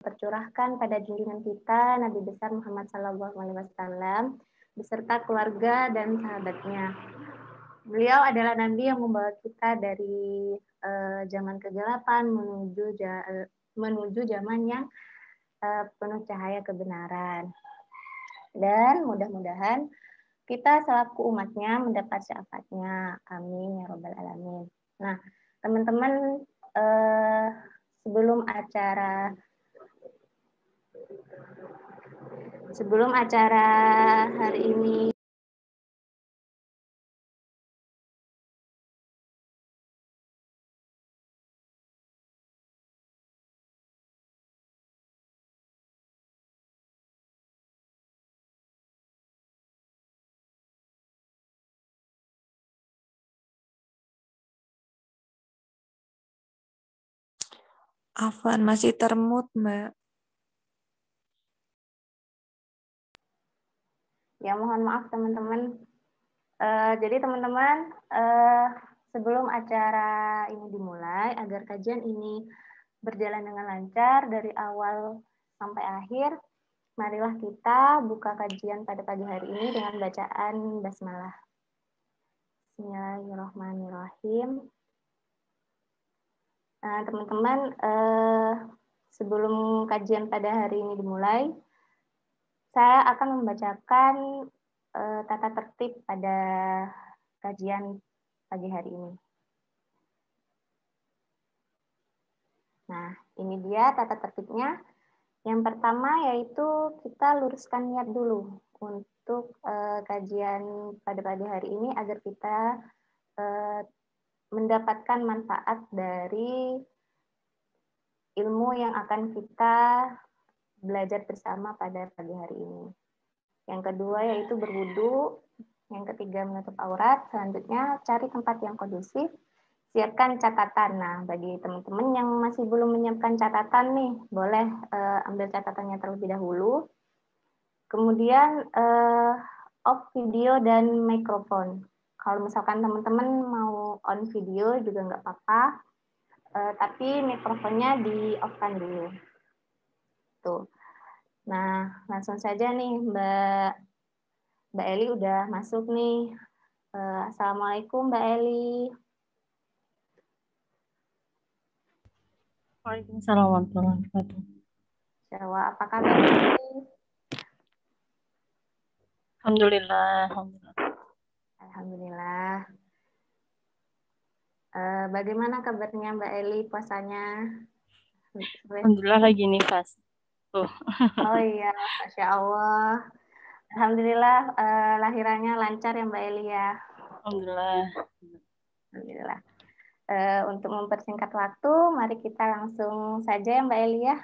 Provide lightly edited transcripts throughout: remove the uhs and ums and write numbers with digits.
tercurahkan pada junjungan kita Nabi besar Muhammad SAW beserta keluarga dan sahabatnya. Beliau adalah Nabi yang membawa kita dari zaman kegelapan menuju zaman yang penuh cahaya kebenaran. Dan mudah-mudahan kita selaku umatnya mendapat syafaatnya. Amin ya robbal alamin. Nah, teman-teman, sebelum acara hari ini Afwan, masih termut, Mbak. Ya, mohon maaf teman-teman. Jadi teman-teman, sebelum acara ini dimulai, agar kajian ini berjalan dengan lancar dari awal sampai akhir, marilah kita buka kajian pada pagi hari ini dengan bacaan basmalah. Bismillahirrahmanirrahim. Nah, teman-teman, sebelum kajian pada hari ini dimulai, saya akan membacakan tata tertib pada kajian pagi hari ini. Nah, ini dia tata tertibnya. Yang pertama yaitu kita luruskan niat dulu untuk kajian pada pagi hari ini agar kita mendapatkan manfaat dari ilmu yang akan kita belajar bersama pada pagi hari ini. Yang kedua yaitu berwudu. Yang ketiga menutup aurat. Selanjutnya cari tempat yang kondusif. Siapkan catatan. Nah, bagi teman-teman yang masih belum menyiapkan catatan nih, boleh ambil catatannya terlebih dahulu. Kemudian off video dan mikrofon. Kalau misalkan teman-teman mau on video juga nggak apa-apa, tapi mikrofonnya di off-kan dulu. Tuh. Nah, langsung saja nih Mbak Eli udah masuk nih. Assalamualaikum Mbak Eli. Waalaikumsalam warahmatullahi wabarakatuh. Jawa, apa kabar Mbak Eli? Alhamdulillah. Alhamdulillah. Bagaimana kabarnya Mbak Eli puasanya? Alhamdulillah lagi nifas. Oh iya, Masya Allah. Alhamdulillah lahirannya lancar ya Mbak Eli ya. Alhamdulillah. Alhamdulillah. Untuk mempersingkat waktu, mari kita langsung saja ya Mbak Eli ya.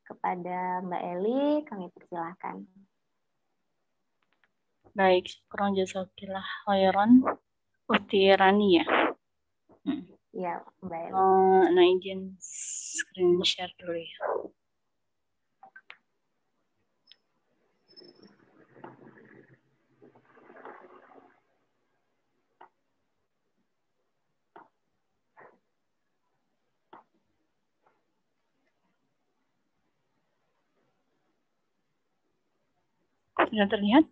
Kepada Mbak Eli, kami persilahkan. Baik, kurang jasakillah khairan. Uti Rani ya. Iya, Mbak Eli. Nah, izin screen share dulu ya. Sudah terlihat?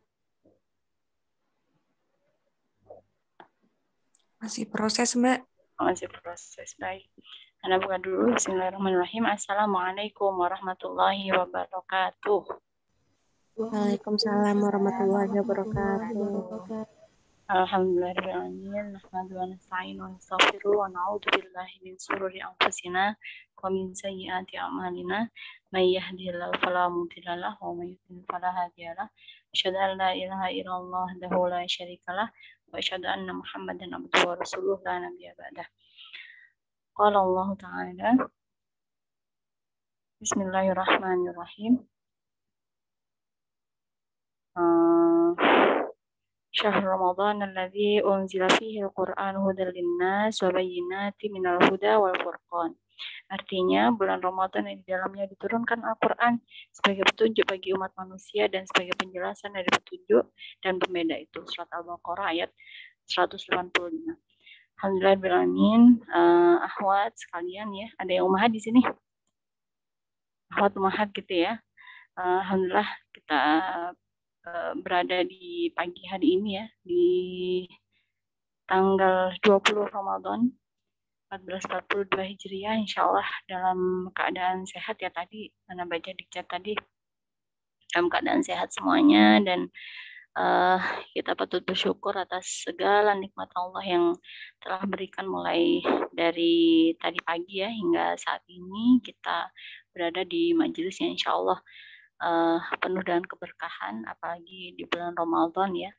Masih proses, Mbak. Masih proses, baik. Anda buka dulu. Bismillahirrahmanirrahim. Assalamualaikum warahmatullahi wabarakatuh. Waalaikumsalam warahmatullahi wabarakatuh. Alhamdulillahirrahmanirrahim. Nahmadu wa nasta'inu wa nastaghfiruh wa na'udzu billahi min shururi anfusina wa min sayyiati a'malina. May yahdihillahu fala mudilla lahu wa may yudlil fala hadiya lahu. Asyhadu an la ilaha illallah wahdahu la syarika lah wa asyhadu anna Muhammadan abduhu wa rasuluh la nabiyya ba'dah. Qala Allah Ta'ala Bismillahirrahmanirrahim. شهر رمضان الذي أنزل فيه القرآن هدى للناس وبينات من الهدى والفرقان. Artinya bulan Ramadan yang di dalamnya diturunkan Al-Quran sebagai petunjuk bagi umat manusia dan sebagai penjelasan dari petunjuk dan pembeda itu. Surat Al-Baqarah ayat 185. Alhamdulillahirrahmanirrahim. Akhwat sekalian ya, ada yang umahat di sini? Ahwat Mahat gitu ya. Alhamdulillah kita berada di pagi hari ini ya, di tanggal 20 Ramadan 1442 Hijriah, insya Allah dalam keadaan sehat ya tadi, karena baca di chat tadi, dalam keadaan sehat semuanya, dan kita patut bersyukur atas segala nikmat Allah yang telah berikan mulai dari tadi pagi ya hingga saat ini kita berada di majelis yang insya Allah penuh dengan keberkahan, apalagi di bulan Ramadan ya,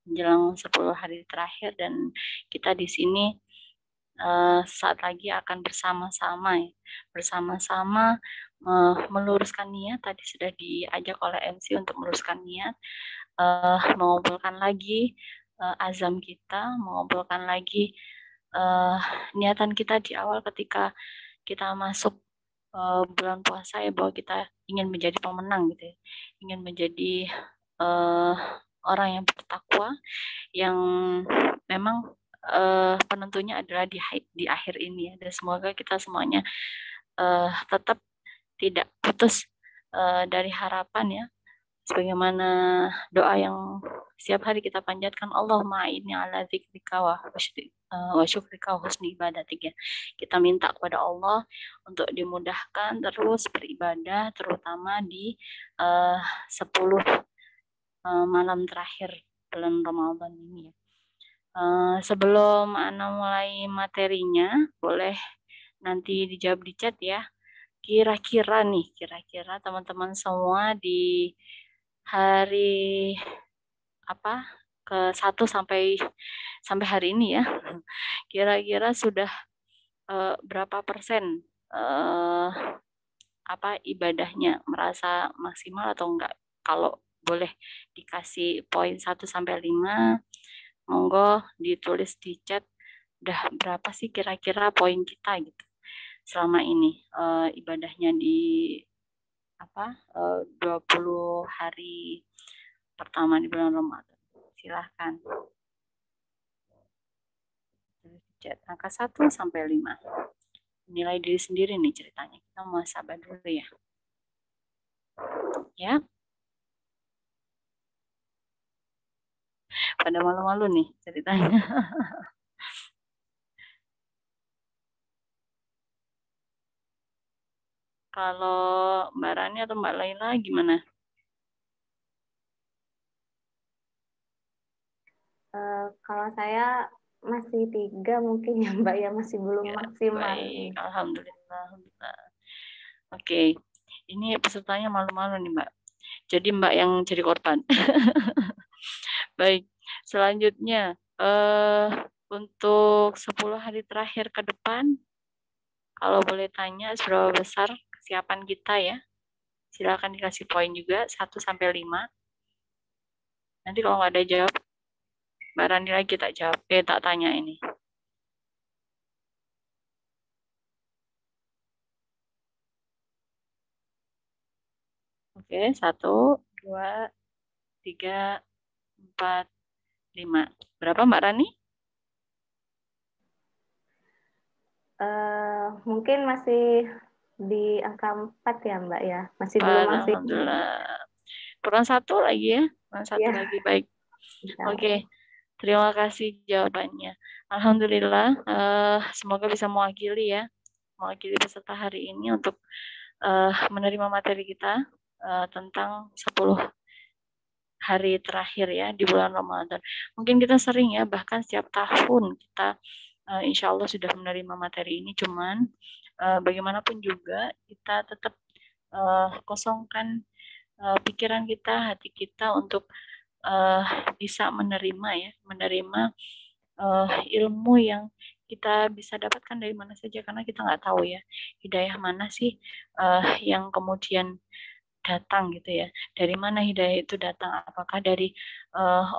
menjelang 10 hari terakhir, dan kita di sini saat lagi akan bersama-sama meluruskan niat. Tadi sudah diajak oleh MC untuk meluruskan niat, mengumpulkan lagi azam kita, mengumpulkan lagi niatan kita di awal ketika kita masuk bulan puasa ya, bahwa kita ingin menjadi pemenang gitu ya, ingin menjadi orang yang bertakwa, yang memang penentunya adalah di akhir ini ya. Dan semoga kita semuanya tetap tidak putus dari harapan ya, sebagaimana doa yang setiap hari kita panjatkan, Allahumma a'inni ala dzikrika wa syukrika wa husni ibadatik ya. Kita minta kepada Allah untuk dimudahkan terus beribadah, terutama di 10 malam terakhir bulan Ramadan ini ya. Sebelum Ana mulai materinya, boleh nanti dijawab di chat ya. Kira-kira teman-teman semua di hari ke-1 sampai hari ini ya, kira-kira sudah berapa persen ibadahnya, merasa maksimal atau enggak? Kalau boleh dikasih poin 1 sampai 5, monggo ditulis di chat, udah berapa sih kira-kira poin kita gitu selama ini ibadahnya di 20 hari pertama di bulan Ramadan. Silahkan tulis di chat angka 1 sampai 5. Nilai diri sendiri nih ceritanya. Kita mau sabar dulu ya. Ya. Pada malu-malu nih ceritanya. Kalau Mbak Rani atau Mbak Laila gimana? Kalau saya masih 3 mungkin ya Mbak ya, masih belum Ya, maksimal. baik, alhamdulillah. Oke, ini pesertanya malu-malu nih Mbak. Jadi Mbak yang jadi korban. Baik, selanjutnya untuk 10 hari terakhir ke depan, kalau boleh tanya seberapa besar kesiapan kita ya? Silakan dikasih poin juga 1 sampai 5. Nanti kalau nggak ada jawab, Mbak Rani lagi tak jawab, tak tanya ini. Oke, 1, 2, 3, 4, 5. Berapa Mbak Rani? Mungkin masih di angka 4 ya Mbak ya, masih belum maksimal. Alhamdulillah. Kurang 1 lagi ya, kurang 1 ya. lagi, baik. Bisa. Oke, terima kasih jawabannya. Alhamdulillah, semoga bisa mewakili peserta hari ini untuk menerima materi kita tentang 10 hari terakhir ya di bulan Ramadan. Mungkin kita sering ya, bahkan setiap tahun kita insya Allah sudah menerima materi ini, cuman bagaimanapun juga kita tetap kosongkan pikiran kita, hati kita untuk bisa menerima ilmu yang kita bisa dapatkan dari mana saja, karena kita nggak tahu ya hidayah mana sih yang kemudian datang gitu ya. Dari mana hidayah itu datang? Apakah dari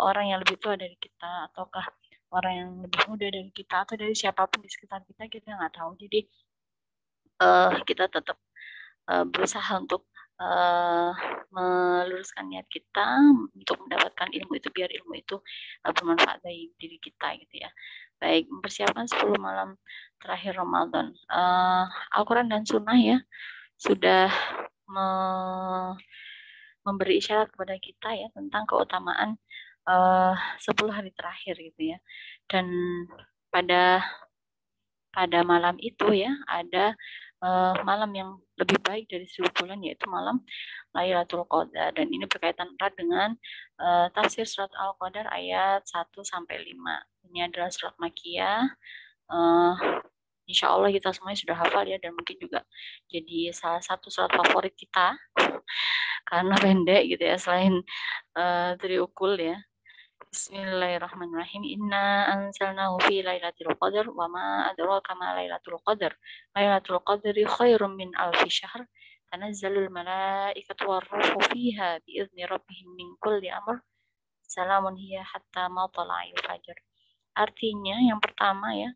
orang yang lebih tua dari kita, ataukah orang yang lebih muda dari kita, atau dari siapapun di sekitar kita nggak tahu. Jadi kita tetap berusaha untuk meluruskan niat kita untuk mendapatkan ilmu itu, biar ilmu itu bermanfaat bagi diri kita gitu ya. Baik, mempersiapkan 10 malam terakhir Ramadan. Al-Quran dan Sunnah ya, sudah memberi isyarat kepada kita ya tentang keutamaan 10 hari terakhir gitu ya. Dan pada malam itu ya ada malam yang lebih baik dari 1000 bulan, yaitu malam Lailatul Qadar. Dan ini berkaitan erat dengan tafsir surat Al-Qadar ayat 1 sampai 5. Ini adalah surat Makkiyah. Insya Allah kita semuanya sudah hafal ya, dan mungkin juga jadi salah satu surat favorit kita karena pendek gitu ya, selain triukul ya. Bismillahirrahmanirrahim. Inna anzalnahu fi lailatul qadar wa ma adraka ma lailatul qadar. Lailatul qadri khairum min alfi syahr. Tanazzalul malaikatu warruhu fiha biizni rabbihim min kulli amr. Salamun hiya hatta matla'il fajr. Artinya yang pertama ya,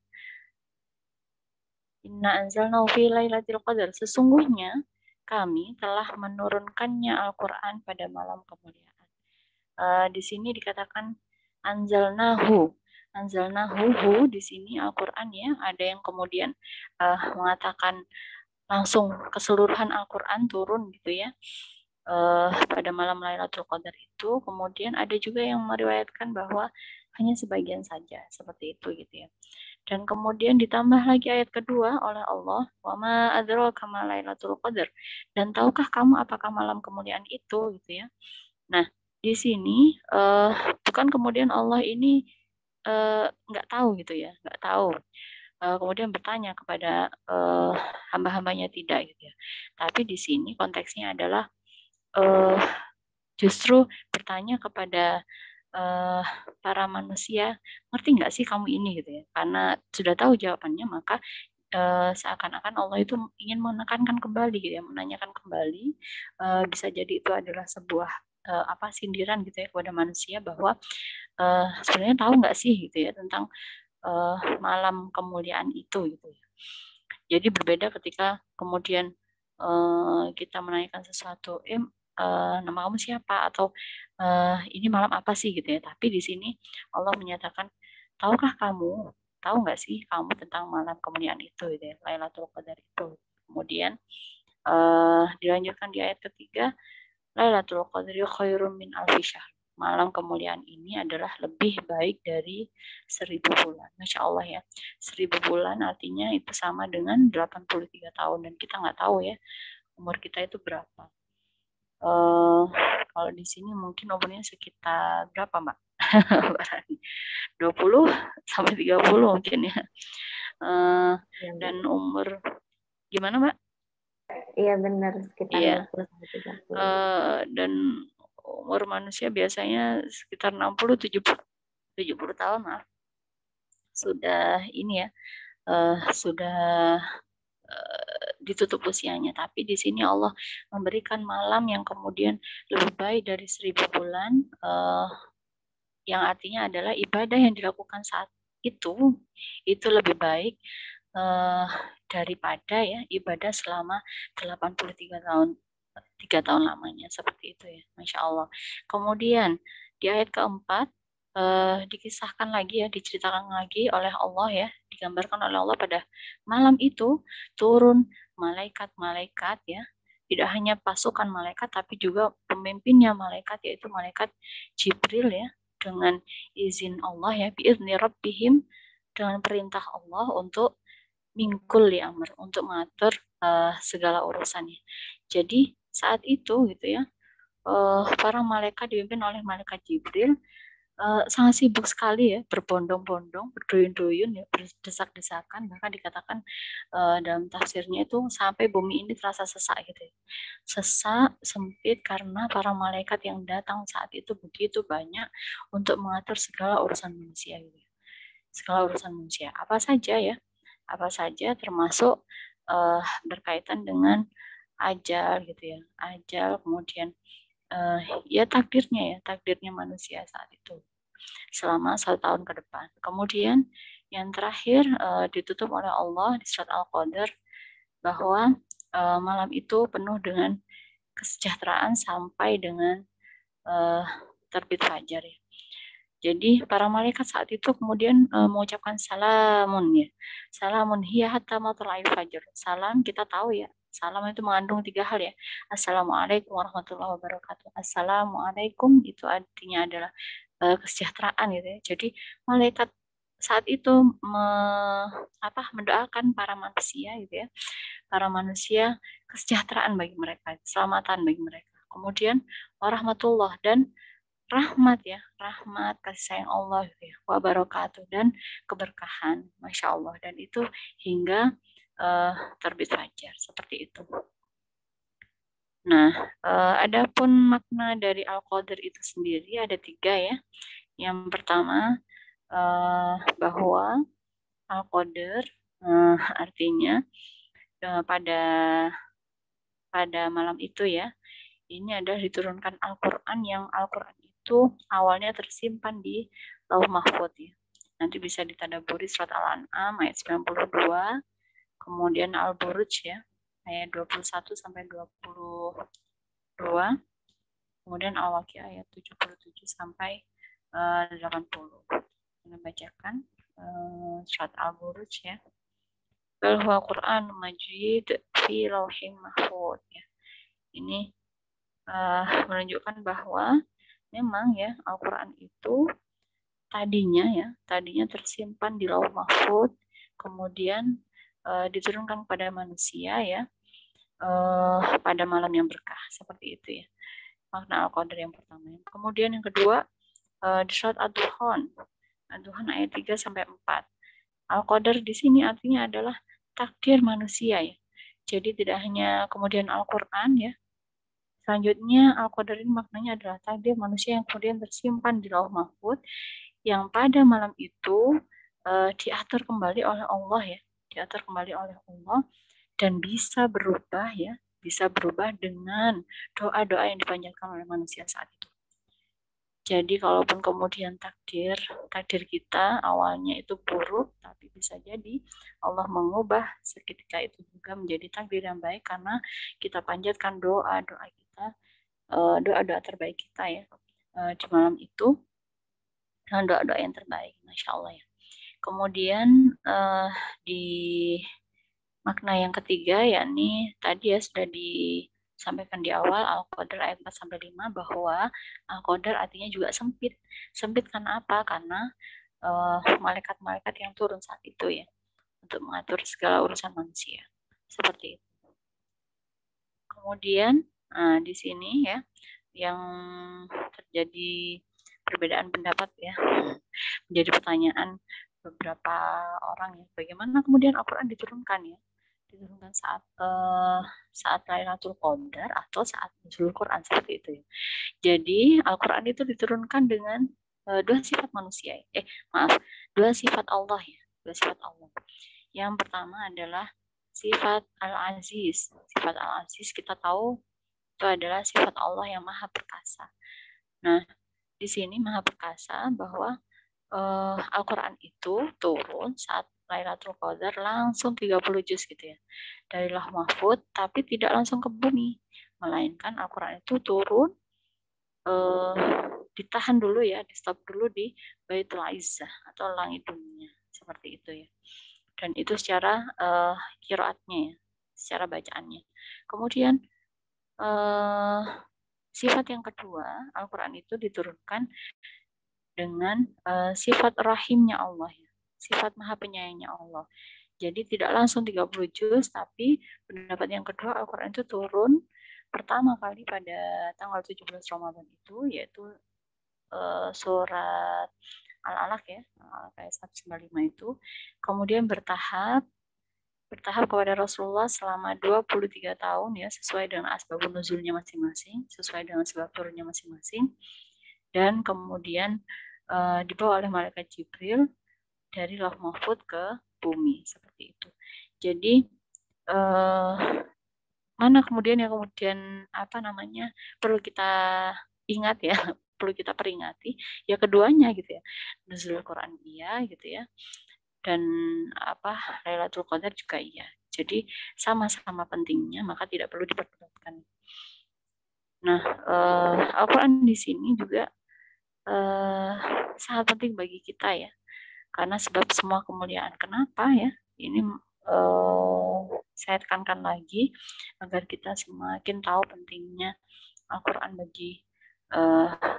Inna anzalnahu fi lailatul qadar. Sesungguhnya kami telah menurunkannya Al-Qur'an pada malam kemuliaan. Di sini dikatakan anzalnahu di sini Al-Qur'an ya. Ada yang kemudian mengatakan langsung keseluruhan Al-Qur'an turun gitu ya pada malam Lailatul Qadar itu. Kemudian ada juga yang meriwayatkan bahwa hanya sebagian saja seperti itu gitu ya. Dan kemudian ditambah lagi ayat kedua oleh Allah, wa ma adraka ma Lailatul Qadar. Dan tahukah kamu apakah malam kemuliaan itu gitu ya. Nah, di sini bukan kemudian Allah ini nggak tahu gitu ya, nggak tahu. Kemudian bertanya kepada hamba-hambanya, tidak gitu ya. Tapi di sini konteksnya adalah justru bertanya kepada para manusia, ngerti nggak sih kamu ini gitu ya. Karena sudah tahu jawabannya, maka seakan-akan Allah itu ingin menekankan kembali gitu ya, menanyakan kembali. Bisa jadi itu adalah sebuah sindiran gitu ya kepada manusia, bahwa sebenarnya tahu nggak sih gitu ya tentang malam kemuliaan itu gitu ya. Jadi berbeda ketika kemudian kita menanyakan sesuatu, nama kamu siapa, atau ini malam apa sih gitu ya. Tapi di sini Allah menyatakan, tahukah kamu, tahu nggak sih kamu tentang malam kemuliaan itu gitu ya, Lailatul Qadar itu. Kemudian dilanjutkan di ayat ketiga, Lailatul Qadri khairum min alfi syahr. Malam kemuliaan ini adalah lebih baik dari 1000 bulan. Masya Allah ya. 1000 bulan artinya itu sama dengan 83 tahun. Dan kita nggak tahu ya umur kita itu berapa. Kalau di sini mungkin umurnya sekitar berapa Mbak? 20 sampai 30 mungkin ya. Dan umur, gimana Mbak? Iya benar, sekitar Iya. 20 sampai 30. Dan umur manusia biasanya sekitar 60-70 tahun maaf. Sudah ini ya, sudah ditutup usianya. Tapi di sini Allah memberikan malam yang kemudian lebih baik dari 1000 bulan, yang artinya adalah ibadah yang dilakukan saat itu lebih baik daripada ya ibadah selama 83 tahun, 3 tahun lamanya, seperti itu ya. Masya Allah. Kemudian di ayat keempat dikisahkan lagi ya, diceritakan lagi oleh Allah ya, digambarkan oleh Allah pada malam itu turun malaikat-malaikat ya, tidak hanya pasukan malaikat tapi juga pemimpinnya malaikat, yaitu malaikat Jibril ya, dengan izin Allah ya, biizni rabbihim, dengan perintah Allah untuk mingkul ya amr, untuk mengatur segala urusannya. Jadi saat itu gitu ya, para malaikat dipimpin oleh malaikat Jibril sangat sibuk sekali ya, berbondong-bondong, berduyun-duyun ya, berdesak-desakan, bahkan dikatakan dalam tafsirnya itu sampai bumi ini terasa sesak gitu ya. Sesak, sempit, karena para malaikat yang datang saat itu begitu banyak untuk mengatur segala urusan manusia gitu ya. Segala urusan manusia, apa saja ya, apa saja, termasuk berkaitan dengan ajal gitu ya, ajal, kemudian ya takdirnya manusia saat itu selama 1 tahun ke depan. Kemudian yang terakhir ditutup oleh Allah di surat Al-Qadar, bahwa malam itu penuh dengan kesejahteraan sampai dengan terbit fajar ya. Jadi para malaikat saat itu kemudian mengucapkan salamun ya. Salamun hiya hatta matla'il fajr. Salam kita tahu ya, Salam itu mengandung 3 hal ya. Assalamualaikum warahmatullahi wabarakatuh. Assalamualaikum itu artinya adalah kesejahteraan gitu ya. Jadi malaikat saat itu mendoakan para manusia gitu ya. Para manusia kesejahteraan bagi mereka, keselamatan bagi mereka. Kemudian warahmatullah dan rahmat ya, rahmat kasih sayang Allah gitu ya, wabarakatuh dan keberkahan, masya Allah, dan itu hingga terbit fajar seperti itu. Nah, adapun makna dari Al-Qadr itu sendiri ada 3 ya. Yang pertama bahwa Al-Qadr artinya pada malam itu ya, ini adalah diturunkan Al-Quran yang Al-Quran itu awalnya tersimpan di Lauh Mahfuz ya. Nanti bisa ditadaburi surat Al-An'am ayat 92, kemudian Al-Buruj ya, ayat 21 sampai 22, kemudian Al-Waqiah ayat 77 sampai 80. Kita bacakan surat Al-Buruj ya. Bal huwa Qur'an Majid fi Lauhin Mahfuz ya. Ini menunjukkan bahwa memang ya Al-Quran itu tadinya tersimpan di Lauh Mahfuz, kemudian diturunkan kepada manusia ya pada malam yang berkah, seperti itu ya makna Al-Qadr yang pertama. Kemudian yang kedua di surat Ad-Duhan ayat 3 sampai 4. Al-Qadr di sini artinya adalah takdir manusia ya. Jadi tidak hanya kemudian Al-Quran ya. Selanjutnya Al-Qadr ini maknanya adalah takdir manusia yang kemudian tersimpan di Lauh Mahfuz yang pada malam itu diatur kembali oleh Allah ya, diatur kembali oleh Allah dan bisa berubah ya, bisa berubah dengan doa-doa yang dipanjatkan oleh manusia saat itu. Jadi kalaupun kemudian takdir kita awalnya itu buruk, tapi bisa jadi Allah mengubah seketika itu juga menjadi takdir yang baik karena kita panjatkan doa-doa kita, doa-doa terbaik kita ya di malam itu dengan doa-doa yang terbaik, masya Allah ya. Kemudian di makna yang ketiga yakni tadi ya sudah disampaikan di awal Al-Qadr ayat 4 sampai 5 bahwa Al-Qadr artinya juga sempit. Sempit karena apa? Karena malaikat-malaikat yang turun saat itu ya untuk mengatur segala urusan manusia. Seperti itu. Kemudian di sini ya yang terjadi perbedaan pendapat ya, menjadi pertanyaan beberapa orang ya, bagaimana kemudian Al-Quran diturunkan ya, diturunkan saat Lailatul Qadar atau saat nuzul Quran seperti itu ya. Jadi Al-Quran itu diturunkan dengan dua sifat manusia, dua sifat Allah ya, dua sifat Allah. Yang pertama adalah sifat Al-Aziz. Sifat Al-Aziz kita tahu itu adalah sifat Allah yang maha perkasa. Nah, di sini maha perkasa bahwa Al-Quran itu turun saat Lailatul Qadar langsung 30 juz gitu ya. Dari Lauh Mahfuz, tapi tidak langsung ke bumi. Melainkan Al-Quran itu turun, ditahan dulu ya, di stop dulu di Baitul Izzah atau langit dunia. Seperti itu ya. Dan itu secara qiraatnya ya, secara bacaannya. Kemudian sifat yang kedua, Al-Quran itu diturunkan dengan sifat rahimnya Allah ya, sifat maha penyayangnya Allah. Jadi tidak langsung 30 juz, tapi pendapat yang kedua Al-Quran itu turun pertama kali pada tanggal 17 Ramadan itu, yaitu surat Al-Alaq ya, Al-Alaq ayat 195 itu, kemudian bertahap kepada Rasulullah selama 23 tahun ya, sesuai dengan asbabun nuzulnya masing-masing, sesuai dengan sebab turunnya masing-masing. Dan kemudian dibawa oleh malaikat Jibril dari Lauh Mahfuz ke bumi seperti itu. Jadi mana kemudian yang kemudian perlu kita ingat ya, perlu kita peringati ya keduanya gitu ya, nuzul Quran iya gitu ya, dan Lailatul Qadar juga iya. Jadi sama-sama pentingnya, maka tidak perlu diperdebatkan. Nah, Al-Quran di sini juga sangat penting bagi kita ya, karena sebab semua kemuliaan. Kenapa ya? Ini saya tekankan lagi agar kita semakin tahu pentingnya Al-Quran bagi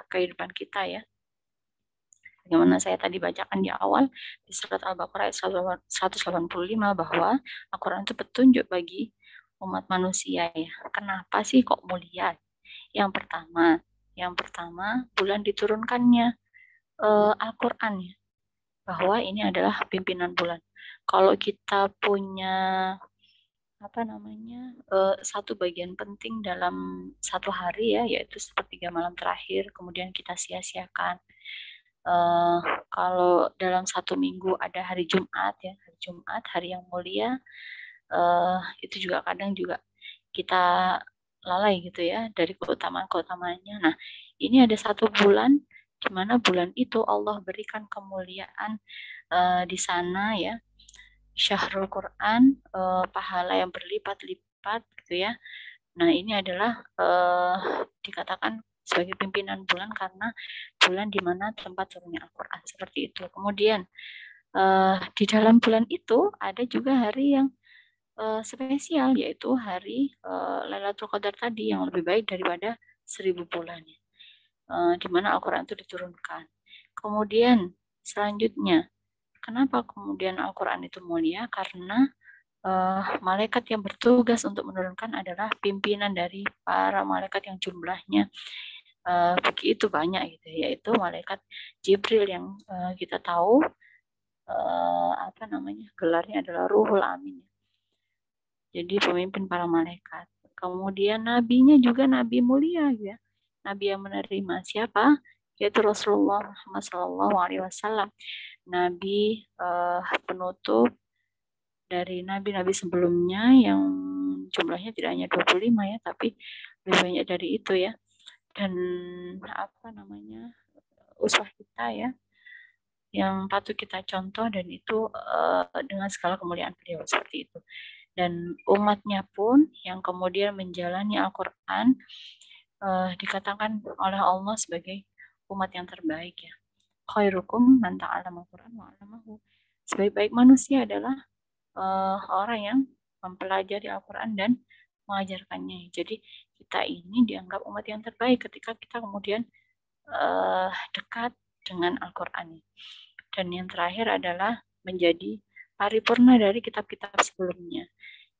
kehidupan kita ya. Bagaimana saya tadi bacakan di awal di surat Al-Baqarah ayat 185 bahwa Al-Quran itu petunjuk bagi umat manusia ya. Kenapa sih kok mulia? Yang pertama bulan diturunkannya Al-Quran ya, bahwa ini adalah pimpinan bulan. Kalau kita punya satu bagian penting dalam satu hari ya, yaitu sepertiga malam terakhir, kemudian kita sia-siakan. Kalau dalam satu minggu ada hari Jumat ya, hari Jumat, hari yang mulia, itu juga kadang juga kita lalai gitu ya dari keutamaan-keutamaannya. Nah, ini ada satu bulan di mana bulan itu Allah berikan kemuliaan di sana ya, Syahrul Quran, pahala yang berlipat-lipat gitu ya. Nah, ini adalah dikatakan sebagai pimpinan bulan karena bulan di mana tempat turunnya Al-Quran, seperti itu. Kemudian di dalam bulan itu ada juga hari yang spesial, yaitu hari Lailatul Qadar tadi, yang lebih baik daripada 1000 bulan, di mana Al-Quran itu diturunkan. Kemudian selanjutnya, kenapa kemudian Al-Quran itu mulia? Karena malaikat yang bertugas untuk menurunkan adalah pimpinan dari para malaikat yang jumlahnya begitu banyak gitu, yaitu malaikat Jibril yang kita tahu gelarnya adalah Ruhul Amin. Jadi pemimpin para malaikat. Kemudian nabinya juga nabi mulia ya. Nabi yang menerima siapa? Yaitu Rasulullah Muhammad SAW. Nabi penutup dari nabi-nabi sebelumnya yang jumlahnya tidak hanya 25 ya, tapi lebih banyak dari itu ya. Dan uswah kita ya, yang patut kita contoh, dan itu dengan segala kemuliaan beliau seperti itu. Dan umatnya pun yang kemudian menjalani Al-Quran dikatakan oleh Allah sebagai umat yang terbaik ya. Khairukum man ta'allama Al-Quran wa 'allamahu. Sebaik-baik manusia adalah orang yang mempelajari Al-Quran dan mengajarkannya. Jadi kita ini dianggap umat yang terbaik ketika kita kemudian dekat dengan Al-Quran. Dan yang terakhir adalah menjadi paripurna dari kitab-kitab sebelumnya.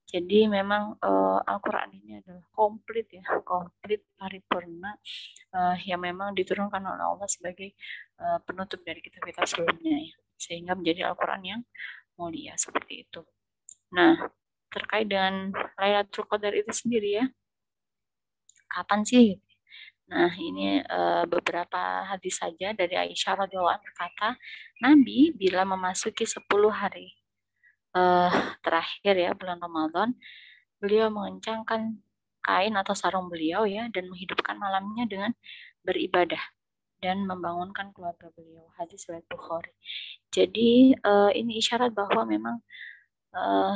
Jadi memang Al-Quran ini adalah komplit paripurna yang memang diturunkan oleh Allah sebagai penutup dari kitab-kitab sebelumnya ya. Sehingga menjadi Al-Quran yang mulia seperti itu. Nah, terkait dengan Lailatul Qadar itu sendiri ya, kapan sih? Nah, ini beberapa hadis saja dari Aisyah radhiyallahu anha berkata, Nabi bila memasuki 10 hari terakhir ya bulan Ramadan, beliau mengencangkan kain atau sarung beliau ya, dan menghidupkan malamnya dengan beribadah dan membangunkan keluarga beliau. Hadis riwayat Bukhari. Jadi ini isyarat bahwa memang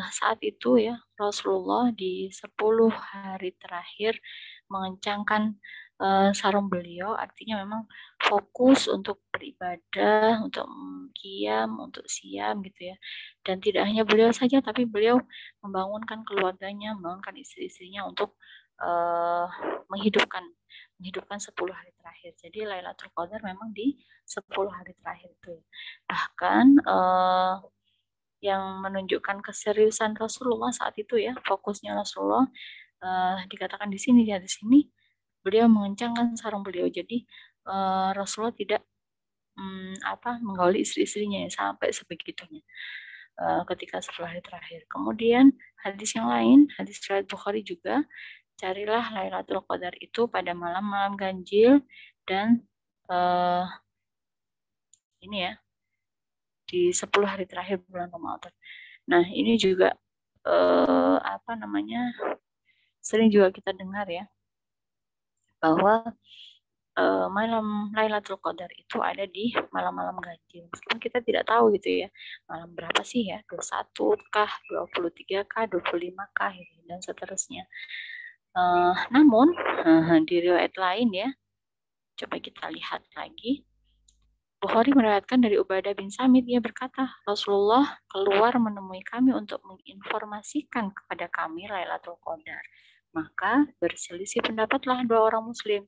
saat itu ya Rasulullah di 10 hari terakhir mengencangkan sarung beliau, artinya memang fokus untuk beribadah, untuk qiyam, untuk siam gitu ya. Dan tidak hanya beliau saja, tapi beliau membangunkan keluarganya, membangunkan istri-istrinya untuk menghidupkan 10 hari terakhir. Jadi Lailatul Qadar memang di 10 hari terakhir itu. Bahkan yang menunjukkan keseriusan Rasulullah saat itu ya, fokusnya Rasulullah dikatakan di sini beliau mengencangkan sarung beliau. Jadi Rasulullah tidak menggauli istri-istrinya ya, sampai sebegitunya ketika 10 hari terakhir. Kemudian hadis yang lain, hadis riwayat Bukhari juga, carilah Lailatul Qadar itu pada malam-malam ganjil dan ini ya, di 10 hari terakhir bulan Ramadan. Nah, ini juga sering juga kita dengar ya, bahwa malam Lailatul Qadar itu ada di malam-malam ganjil. Meskipun kita tidak tahu gitu ya, malam berapa sih ya, 21 kah, 23 kah, 25 kah, gitu, dan seterusnya. Namun di riwayat lain ya, coba kita lihat lagi. Bukhari meriwayatkan dari Ubadah bin Samit, ia berkata, Rasulullah keluar menemui kami untuk menginformasikan kepada kami Lailatul Qadar. Maka berselisih pendapatlah dua orang muslim.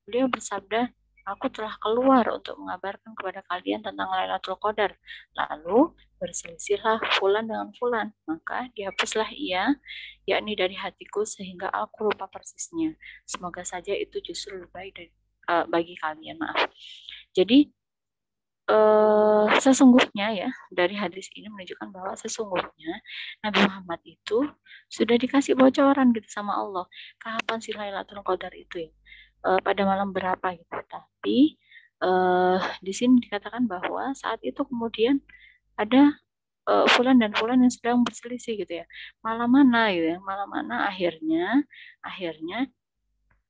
Beliau bersabda, aku telah keluar untuk mengabarkan kepada kalian tentang Lailatul Qadar. Lalu berselisihlah fulan dengan fulan. Maka dihapuslah ia, yakni dari hatiku, sehingga aku lupa persisnya. Semoga saja itu justru lebih baik bagi kalian. Maaf. Jadi sesungguhnya ya, dari hadis ini menunjukkan bahwa sesungguhnya Nabi Muhammad itu sudah dikasih bocoran gitu sama Allah. Kapan sih Lailatul Qadar itu ya? Pada malam berapa gitu. Tapi di sini dikatakan bahwa saat itu kemudian ada fulan dan fulan yang sedang berselisih gitu ya. Malam mana gitu ya? Malam mana akhirnya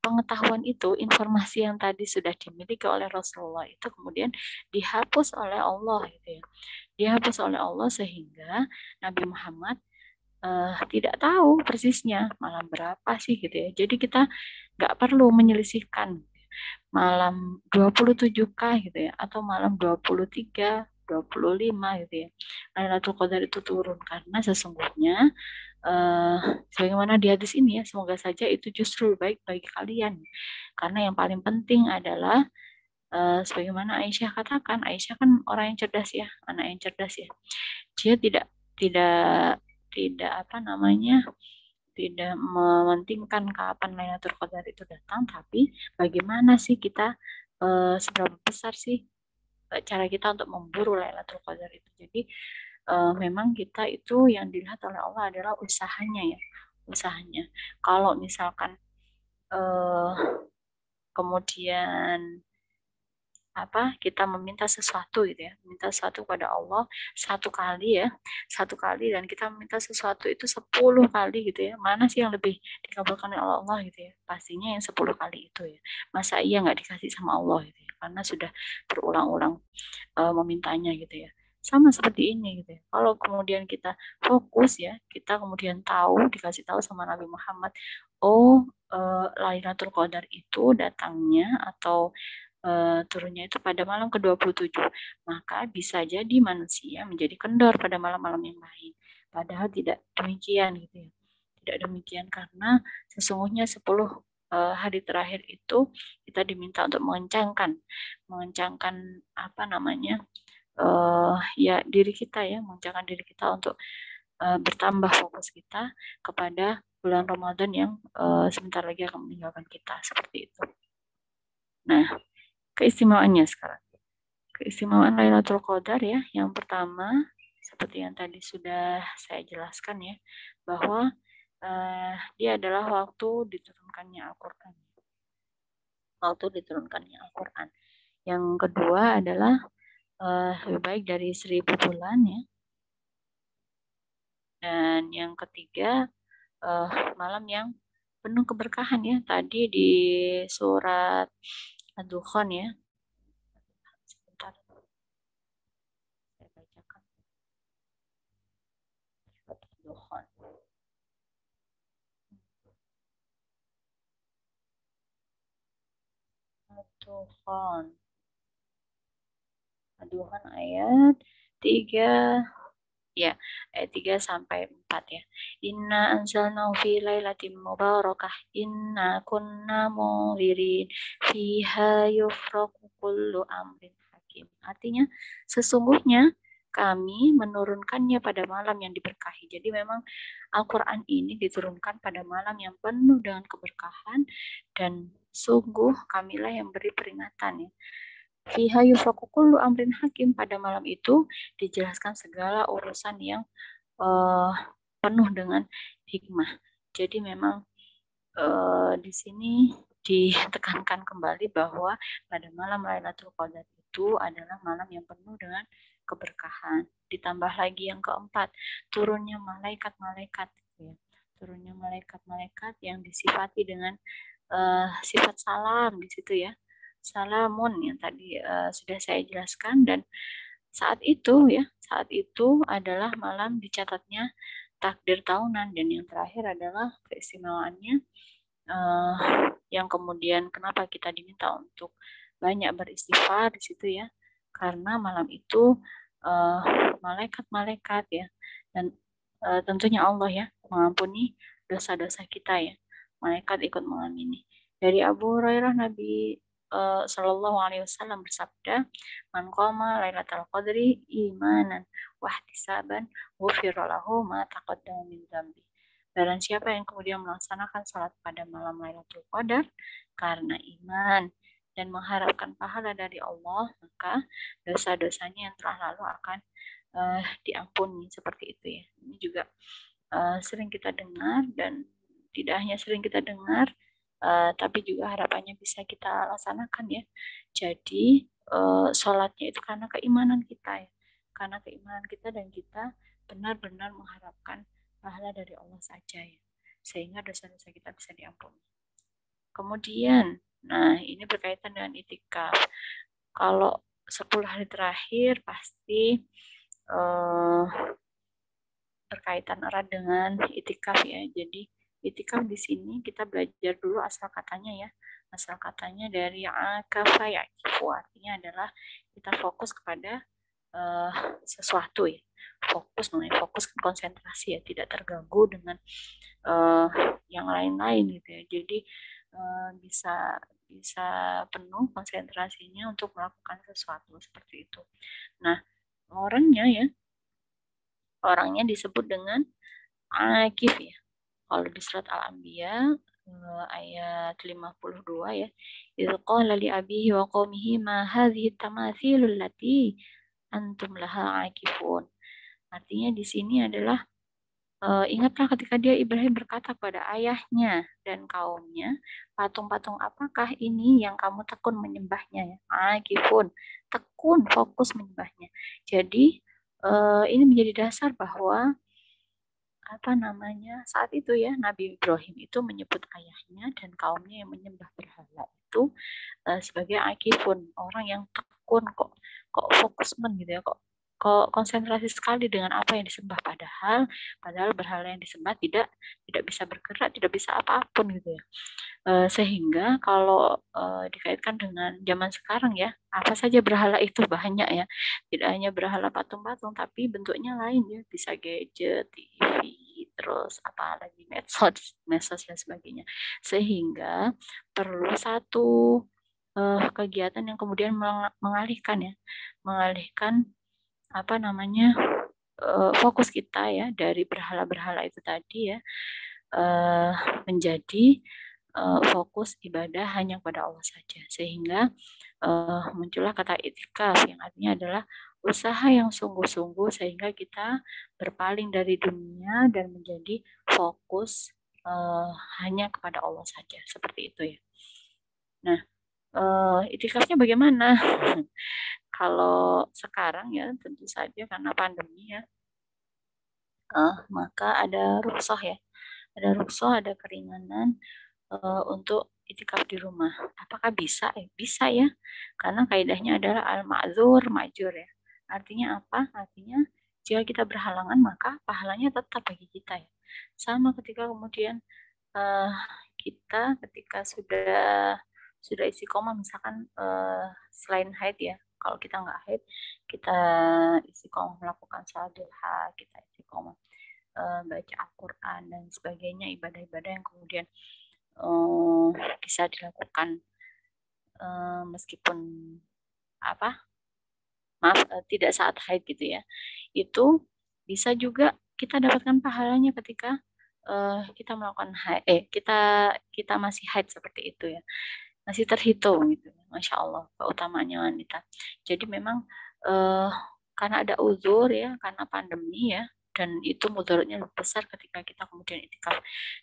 pengetahuan itu, informasi yang tadi sudah dimiliki oleh Rasulullah itu kemudian dihapus oleh Allah gitu ya. Dihapus oleh Allah sehingga Nabi Muhammad tidak tahu persisnya malam berapa sih gitu ya. Jadi kita nggak perlu menyelisihkan malam 27K gitu ya, atau malam 23, 25 gitu ya. Lailatul Qadar itu turun karena sesungguhnya sebagaimana di hadis ini ya, semoga saja itu justru baik bagi kalian. Karena yang paling penting adalah sebagaimana Aisyah katakan, Aisyah kan orang yang cerdas ya, anak yang cerdas ya. Dia tidak tidak apa namanya, tidak mementingkan kapan Lailatul Qadar itu datang, tapi bagaimana sih kita, seberapa besar sih cara kita untuk memburu Lailatul Qadar itu. Jadi memang kita itu yang dilihat oleh Allah adalah usahanya ya, usahanya. Kalau misalkan kemudian kita meminta sesuatu gitu ya, minta sesuatu kepada Allah satu kali ya, satu kali, dan kita meminta sesuatu itu 10 kali gitu ya, mana sih yang lebih dikabulkan oleh Allah gitu ya? Pastinya yang 10 kali itu ya. Masa iya nggak dikasih sama Allah gitu ya, karena sudah berulang-ulang memintanya gitu ya. Sama seperti ini gitu ya. Kalau kemudian kita fokus ya, kita kemudian dikasih tahu sama Nabi Muhammad, oh Lailatul Qadar itu datangnya atau turunnya itu pada malam ke-27. Maka bisa jadi manusia menjadi kendor pada malam-malam yang lain. Padahal tidak demikian gitu ya. Tidak demikian karena sesungguhnya 10 hari terakhir itu kita diminta untuk mengencangkan diri kita ya, mengencangkan diri kita untuk bertambah fokus kita kepada bulan Ramadan yang sebentar lagi akan meninggalkan kita, seperti itu. Nah, keistimewaannya sekarang. Keistimewaan Lailatul Qadar ya, yang pertama seperti yang tadi sudah saya jelaskan ya, bahwa dia adalah waktu diturunkannya Al-Qur'an. Waktu diturunkannya Al-Qur'an. Yang kedua adalah lebih baik dari 1000 bulan ya. Dan yang ketiga malam yang penuh keberkahan ya. Tadi di surat Ad-Dukhan ya. Sebentar. Saya bacakan. Ad-Dukhan. Ad-Dukhan ayat 3 ya, ayat 3 sampai 4 ya. Inna anzalnahu fi lailatin mubarakah inna kunna munzirin fiha yufraqu kullu amrin hakim. Artinya sesungguhnya kami menurunkannya pada malam yang diberkahi. Jadi memang Al-Quran ini diturunkan pada malam yang penuh dengan keberkahan, dan sungguh kamilah yang beri peringatan ya. Fiha yufraqu kullu amrin hakim, pada malam itu dijelaskan segala urusan yang penuh dengan hikmah. Jadi memang di sini ditekankan kembali bahwa pada malam Lailatul Qadar itu adalah malam yang penuh dengan keberkahan. Ditambah lagi yang keempat, turunnya malaikat-malaikat ya. Turunnya malaikat-malaikat yang disifati dengan sifat salam di situ ya. Salamun yang tadi sudah saya jelaskan, dan saat itu adalah malam dicatatnya takdir tahunan. Dan yang terakhir adalah keistimewaannya yang kemudian kenapa kita diminta untuk banyak beristighfar di situ ya, Karena malam itu malaikat-malaikat ya, dan tentunya Allah ya mengampuni dosa-dosa kita ya. Malaikat ikut mengamini. Dari Abu Hurairah Nabi Shallallahu Alaihi Wasallam bersabda, "Man qama lailatul qadri imanan wahtisaban ghufira lahu ma taqaddama min dzambi." Barang siapa yang kemudian melaksanakan salat pada malam Lailatul Qadar karena iman dan mengharapkan pahala dari Allah, maka dosa-dosanya yang telah lalu akan diampuni, seperti itu ya. Ini juga sering kita dengar, dan tidak hanya sering kita dengar, tapi juga harapannya bisa kita laksanakan ya. Jadi sholatnya itu karena keimanan kita ya, karena keimanan kita, dan kita benar-benar mengharapkan pahala dari Allah saja ya, sehingga dosa-dosa kita bisa diampuni. Kemudian, nah ini berkaitan dengan itikaf. Kalau 10 hari terakhir pasti berkaitan erat dengan itikaf ya. Jadi itikaf di sini kita belajar dulu asal katanya ya. Asal katanya dari akafa yakifu, artinya adalah kita fokus kepada sesuatu ya. Fokus konsentrasi ya, tidak terganggu dengan yang lain-lain gitu ya. Jadi bisa penuh konsentrasinya untuk melakukan sesuatu seperti itu. Nah, orangnya disebut dengan akif ya. Kalau di surat Al-Anbiya ayat 52 ya, idz qala li abihi wa qaumihi ma hadhihi tamathilul lati antum laha akifun. Artinya di sini adalah ingatlah ketika Ibrahim berkata kepada ayahnya dan kaumnya, patung-patung apakah ini yang kamu tekun menyembahnya ya? Akifun, tekun, fokus menyembahnya. Jadi ini menjadi dasar bahwa saat itu ya Nabi Ibrahim itu menyebut ayahnya dan kaumnya yang menyembah berhala itu sebagai akifun, orang yang tekun, kok fokusmen gitu ya, kok konsentrasi sekali dengan apa yang disembah, padahal berhala yang disembah tidak bisa bergerak, tidak bisa apapun gitu ya. Sehingga kalau dikaitkan dengan zaman sekarang ya, apa saja berhala itu banyak ya, tidak hanya berhala patung-patung tapi bentuknya lain ya, bisa gadget, TV, terus apa lagi, medsos dan sebagainya. Sehingga perlu satu kegiatan yang kemudian mengalihkan fokus kita ya dari berhala-berhala itu tadi ya, menjadi fokus ibadah hanya kepada Allah saja, sehingga muncullah kata itikaf yang artinya adalah usaha yang sungguh-sungguh sehingga kita berpaling dari dunia dan menjadi fokus hanya kepada Allah saja, seperti itu ya. Nah, itikafnya bagaimana? Kalau sekarang ya tentu saja karena pandemi ya, maka ada rukhsah ya, ada keringanan untuk itikaf di rumah. Apakah bisa? Bisa ya, karena kaidahnya adalah al-ma'dzur ma'jur ya. Artinya apa? Artinya jika kita berhalangan maka pahalanya tetap bagi kita ya. Sama ketika kemudian kita ketika sudah istiqomah, misalkan selain haid ya, kalau kita nggak haid, kita istiqomah melakukan sholat duha, kita istiqomah baca Al-Quran dan sebagainya, ibadah-ibadah yang kemudian bisa dilakukan meskipun tidak saat haid gitu ya, itu bisa juga kita dapatkan pahalanya ketika kita melakukan haid, kita masih haid, seperti itu ya, masih terhitung gitu. Masya Allah keutamaannya wanita. Jadi memang karena ada uzur ya, karena pandemi ya, dan itu mudaratnya lebih besar ketika kita kemudian itikaf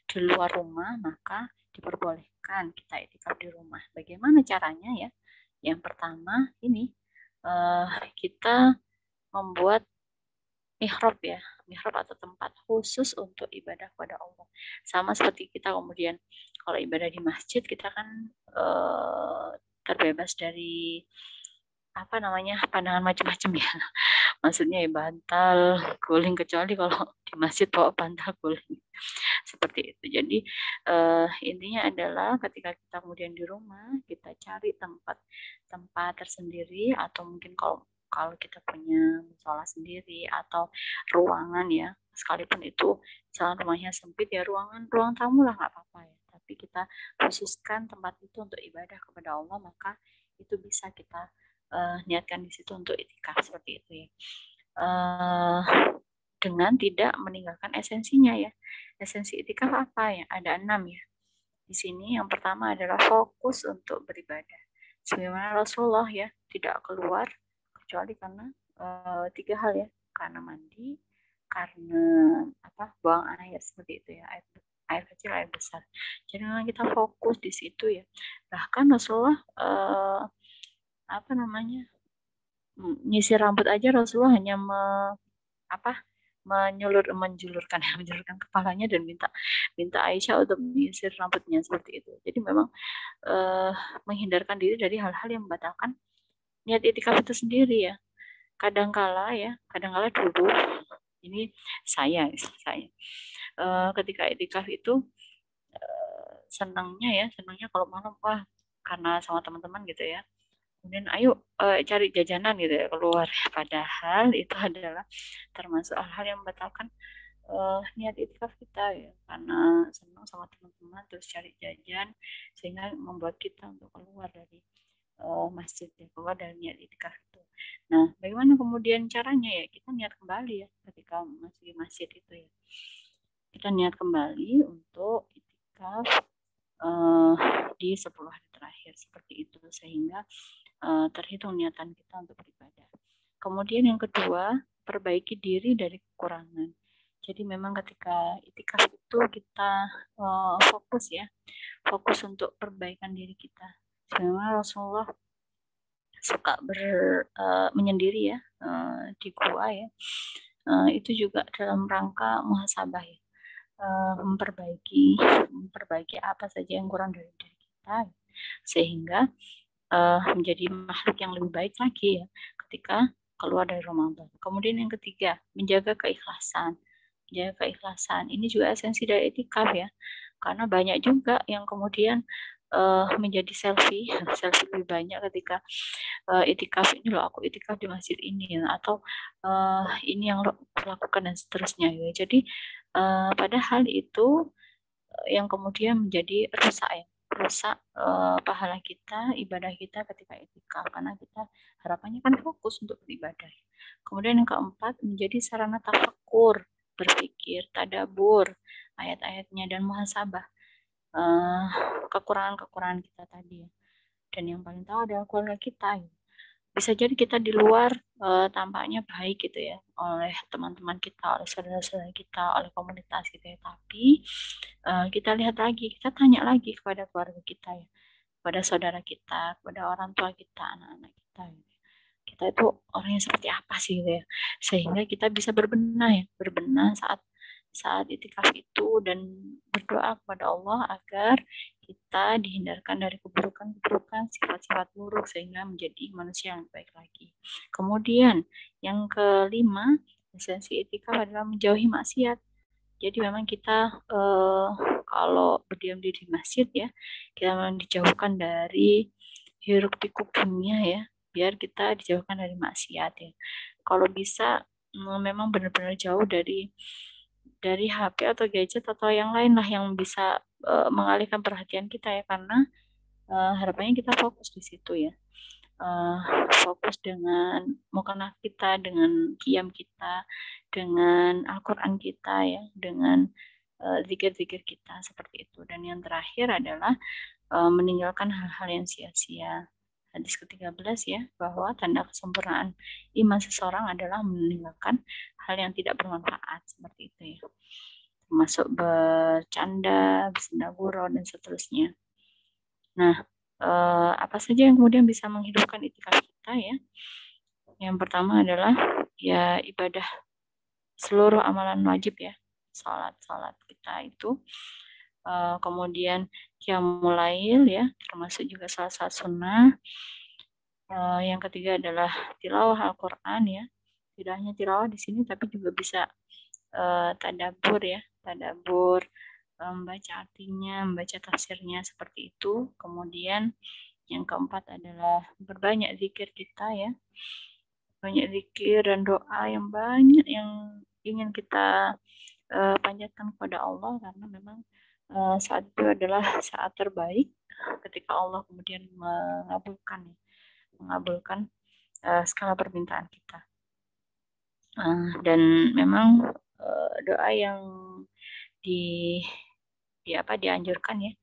di luar rumah, maka diperbolehkan kita itikaf di rumah. Bagaimana caranya ya? Yang pertama ini kita membuat mihrab ya, mihrab atau tempat khusus untuk ibadah kepada Allah. Sama seperti kita kemudian kalau ibadah di masjid, kita kan terbebas dari pandangan macam-macam ya. Maksudnya ya bantal guling, kecuali kalau di masjid bawa bantal guling. seperti itu. Jadi intinya adalah ketika kita kemudian di rumah, kita cari tempat tersendiri, atau mungkin kalau kita punya musola sendiri atau ruangan ya, sekalipun itu misalnya rumahnya sempit ya, ruang tamu lah nggak apa-apa ya, tapi kita khususkan tempat itu untuk ibadah kepada Allah, maka itu bisa kita niatkan di situ untuk itikaf seperti itu ya. Dengan tidak meninggalkan esensinya ya. Esensi itikaf apa ya? Ada 6 ya. Di sini yang pertama adalah fokus untuk beribadah. Sebagaimana Rasulullah ya tidak keluar kecuali karena 3 hal ya, karena mandi, karena buang air seperti itu ya, air kecil, air besar. Jadi memang kita fokus di situ ya. Bahkan Rasulullah nyisir rambut aja Rasulullah hanya menjulurkan kepalanya dan minta Aisyah untuk menyisir rambutnya seperti itu. Jadi memang menghindarkan diri dari hal-hal yang membatalkan niat itikaf itu sendiri ya. Kadangkala dulu ini saya ketika itikaf itu senangnya kalau malam karena sama teman-teman gitu ya. Kemudian ayo cari jajanan gitu ya keluar. Padahal itu adalah termasuk hal-hal yang membatalkan niat itikaf kita ya, karena senang sama teman-teman terus cari jajan sehingga membuat kita untuk keluar dari masjid ya, keluar dari niat itikaf itu. Nah, bagaimana kemudian caranya ya? Kita niat kembali ya ketika masih di masjid itu ya. Kita niat kembali untuk itikaf di 10 hari terakhir seperti itu, sehingga terhitung niatan kita untuk beribadah. Kemudian yang kedua, perbaiki diri dari kekurangan. Jadi memang ketika itikaf itu kita fokus untuk perbaikan diri kita. Sebenarnya Rasulullah suka menyendiri ya di gua ya. Itu juga dalam rangka muhasabah ya. Memperbaiki apa saja yang kurang dari diri kita sehingga menjadi makhluk yang lebih baik lagi ya ketika keluar dari Ramadan. Kemudian yang ketiga, menjaga keikhlasan. Menjaga keikhlasan ini juga esensi dari itikaf ya, karena banyak juga yang kemudian menjadi selfie lebih banyak ketika itikaf. Ini loh aku itikaf di masjid ini atau ini yang aku lakukan dan seterusnya ya. Jadi padahal itu yang kemudian menjadi rusak pahala kita, ibadah kita ketika itikaf, karena kita harapannya kan fokus untuk beribadah. Kemudian yang keempat, menjadi sarana tafakkur, berpikir, tadabur ayat-ayatnya dan muhasabah kekurangan-kekurangan kita tadi ya. Dan yang paling tahu adalah keluarga kita ya. Bisa jadi kita di luar tampaknya baik gitu ya oleh teman-teman kita, oleh saudara-saudara kita, oleh komunitas gitu ya, tapi kita lihat lagi, kita tanya lagi kepada keluarga kita ya, kepada saudara kita, kepada orang tua kita, anak-anak kita ya. Kita itu orangnya seperti apa sih gitu ya, sehingga kita bisa berbenah saat itikaf itu dan berdoa kepada Allah agar kita dihindarkan dari keburukan-keburukan, sifat-sifat buruk sehingga menjadi manusia yang baik lagi. Kemudian yang kelima, esensi itikaf adalah menjauhi maksiat. Jadi memang kita kalau berdiam diri di masjid ya, kita memang dijauhkan dari hiruk pikuk dunia ya, biar kita dijauhkan dari maksiat ya. Kalau bisa memang benar-benar jauh dari HP atau gadget atau yang lain lah yang bisa mengalihkan perhatian kita ya, karena harapannya kita fokus di situ ya. Fokus dengan mukanah kita, dengan qiyam kita, dengan Al-Quran kita ya, dengan zikir-zikir kita seperti itu. Dan yang terakhir adalah meninggalkan hal-hal yang sia-sia. Hadis ke-13 ya, bahwa tanda kesempurnaan iman seseorang adalah meninggalkan hal yang tidak bermanfaat seperti itu ya, termasuk bercanda, bersenda gurau dan seterusnya. Nah, apa saja yang kemudian bisa menghidupkan itikaf kita ya? Yang pertama adalah ya ibadah, seluruh amalan wajib ya, salat kita itu, kemudian qiyamul lail ya, termasuk juga salat sunnah. Yang ketiga adalah tilawah Al-Quran ya, tidak hanya tilawah di sini tapi juga bisa tadabur ya, tadabur membaca artinya, membaca tafsirnya seperti itu. Kemudian yang keempat adalah berbanyak zikir kita ya. Banyak zikir dan doa yang banyak yang ingin kita panjatkan kepada Allah, karena memang saat itu adalah saat terbaik ketika Allah kemudian mengabulkan segala permintaan kita. Dan memang doa yang dianjurkan ya,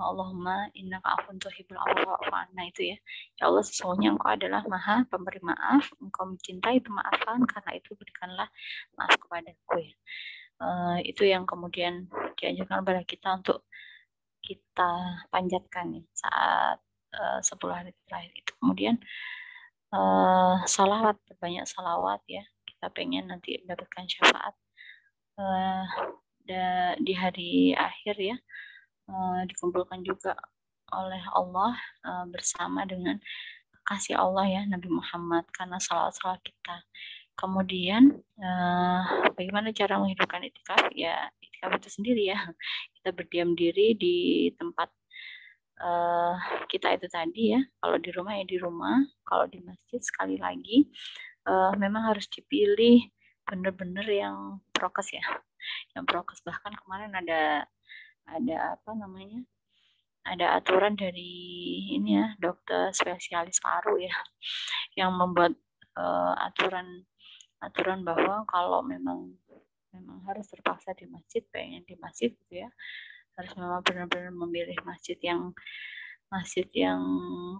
Allahumma innaka afun tuhibbul afwa fa'fu anna, itu ya. Ya Allah, sesungguhnya Engkau adalah Maha Pemberi maaf, Engkau mencintai pemaafan, karena itu berikanlah maaf kepadaku ya. Itu yang kemudian dianjurkan kepada kita untuk kita panjatkan ya saat 10 hari terakhir itu. Kemudian salawat, berbanyak salawat ya. Kita pengen nanti mendapatkan syafaat di hari akhir ya, dikumpulkan juga oleh Allah bersama dengan kekasih Allah ya, Nabi Muhammad, karena salawat-salawat kita. Kemudian bagaimana cara menghidupkan itikaf? Ya, itikaf itu sendiri ya. Kita berdiam diri di tempat kita itu tadi ya. Kalau di rumah ya di rumah. Kalau di masjid sekali lagi memang harus dipilih benar-benar yang prokes ya. Yang prokes, bahkan kemarin ada apa namanya? Ada aturan dari ini ya, dokter spesialis paru ya, yang membuat aturan bahwa kalau memang harus terpaksa di masjid, pengen di masjid gitu ya, harus memang benar-benar memilih masjid yang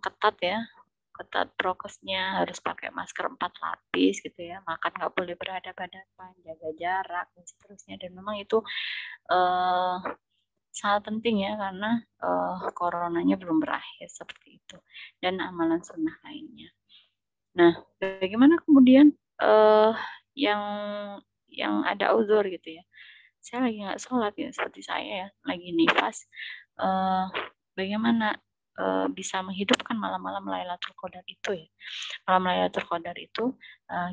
ketat ya, ketat prokesnya, harus pakai masker 4 lapis gitu ya, makan nggak boleh berhadapan-hadapan, jaga jarak dan seterusnya. Dan memang itu sangat penting ya, karena coronanya belum berakhir seperti itu, dan amalan sunnah lainnya. Nah, bagaimana kemudian yang ada uzur gitu ya, saya lagi nggak sholat ya, seperti saya ya, lagi nifas, bagaimana bisa menghidupkan malam-malam Lailatul Qadar itu ya. Malam Lailatul Qadar itu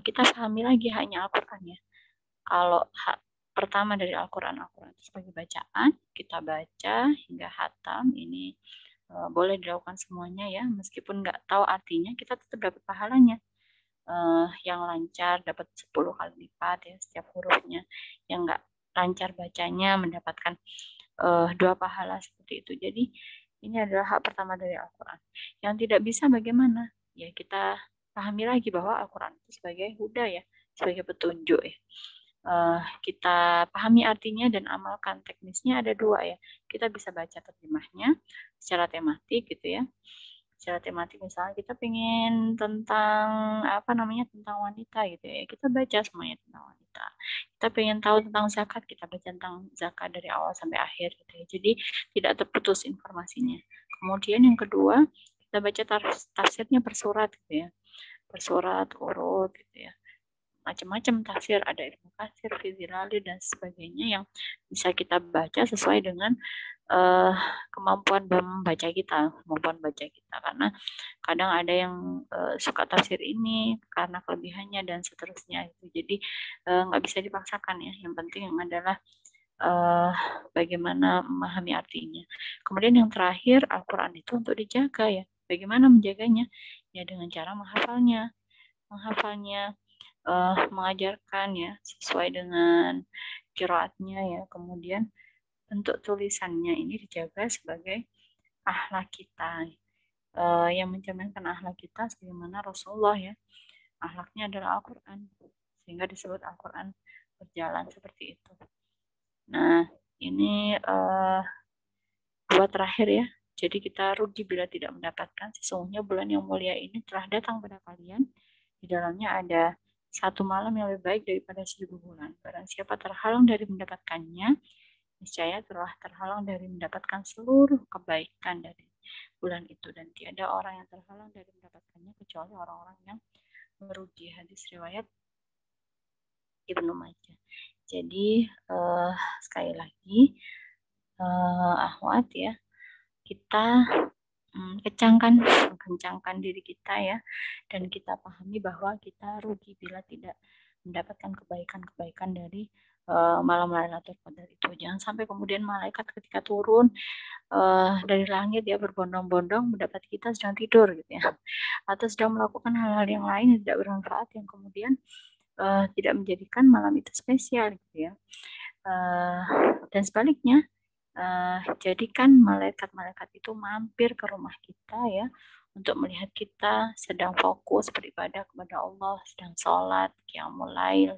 kita pahami lagi hanya Al-Quran ya. Kalau pertama dari Al-Quran itu sebagai bacaan, kita baca hingga hatam, ini boleh dilakukan semuanya ya, meskipun nggak tahu artinya, kita tetap dapat pahalanya. Yang lancar dapat 10 kali lipat ya setiap hurufnya, yang nggak lancar bacanya mendapatkan 2 pahala seperti itu. Jadi ini adalah hak pertama dari Al-Quran. Yang tidak bisa bagaimana? Ya kita pahami lagi bahwa Al-Quran itu sebagai huda ya, sebagai petunjuk ya. Kita pahami artinya dan amalkan. Teknisnya ada 2 ya. Kita bisa baca terjemahnya secara tematik gitu ya. Secara tematik, misalnya kita pengen tentang tentang wanita gitu ya, kita baca semuanya tentang wanita. Kita pengen tahu tentang zakat, kita baca tentang zakat dari awal sampai akhir gitu ya. Jadi tidak terputus informasinya. Kemudian yang kedua, kita baca tafsirnya per surat gitu ya, per surat urut gitu ya. Macam-macam tafsir, ada ilmu tafsir, fizilali dan sebagainya yang bisa kita baca sesuai dengan kemampuan baca kita, karena kadang ada yang suka tafsir ini karena kelebihannya dan seterusnya itu. Jadi nggak bisa dipaksakan ya. Yang penting adalah bagaimana memahami artinya. Kemudian yang terakhir, Al-Quran itu untuk dijaga ya. Bagaimana menjaganya? Ya dengan cara menghafalnya, mengajarkan ya sesuai dengan qiraatnya ya. Kemudian bentuk tulisannya ini dijaga sebagai akhlak kita, yang mencerminkan akhlak kita sebagaimana Rasulullah ya. Akhlaknya adalah Al-Quran, sehingga disebut Al-Quran berjalan seperti itu. Nah, ini 2 terakhir ya. Jadi kita rugi bila tidak mendapatkan. Sesungguhnya bulan yang mulia ini telah datang pada kalian. Di dalamnya ada 1 malam yang lebih baik daripada 1000 bulan. Barang siapa terhalang dari mendapatkannya, niscaya telah terhalang dari mendapatkan seluruh kebaikan dari bulan itu, dan tiada orang yang terhalang dari mendapatkannya kecuali orang-orang yang merugi. Hadis riwayat Ibnu Majah. Jadi sekali lagi akhwat ya, kita kencangkan diri kita ya, dan kita pahami bahwa kita rugi bila tidak mendapatkan kebaikan-kebaikan dari malam Lailatul Qadar itu. Jangan sampai kemudian malaikat ketika turun dari langit dia berbondong-bondong mendapat kita sedang tidur gitu ya, atau sedang melakukan hal-hal yang lain yang tidak bermanfaat yang kemudian tidak menjadikan malam itu spesial gitu ya. Dan sebaliknya, jadikan malaikat-malaikat itu mampir ke rumah kita ya, untuk melihat kita sedang fokus beribadah kepada Allah, sedang sholat, qiyamul lail,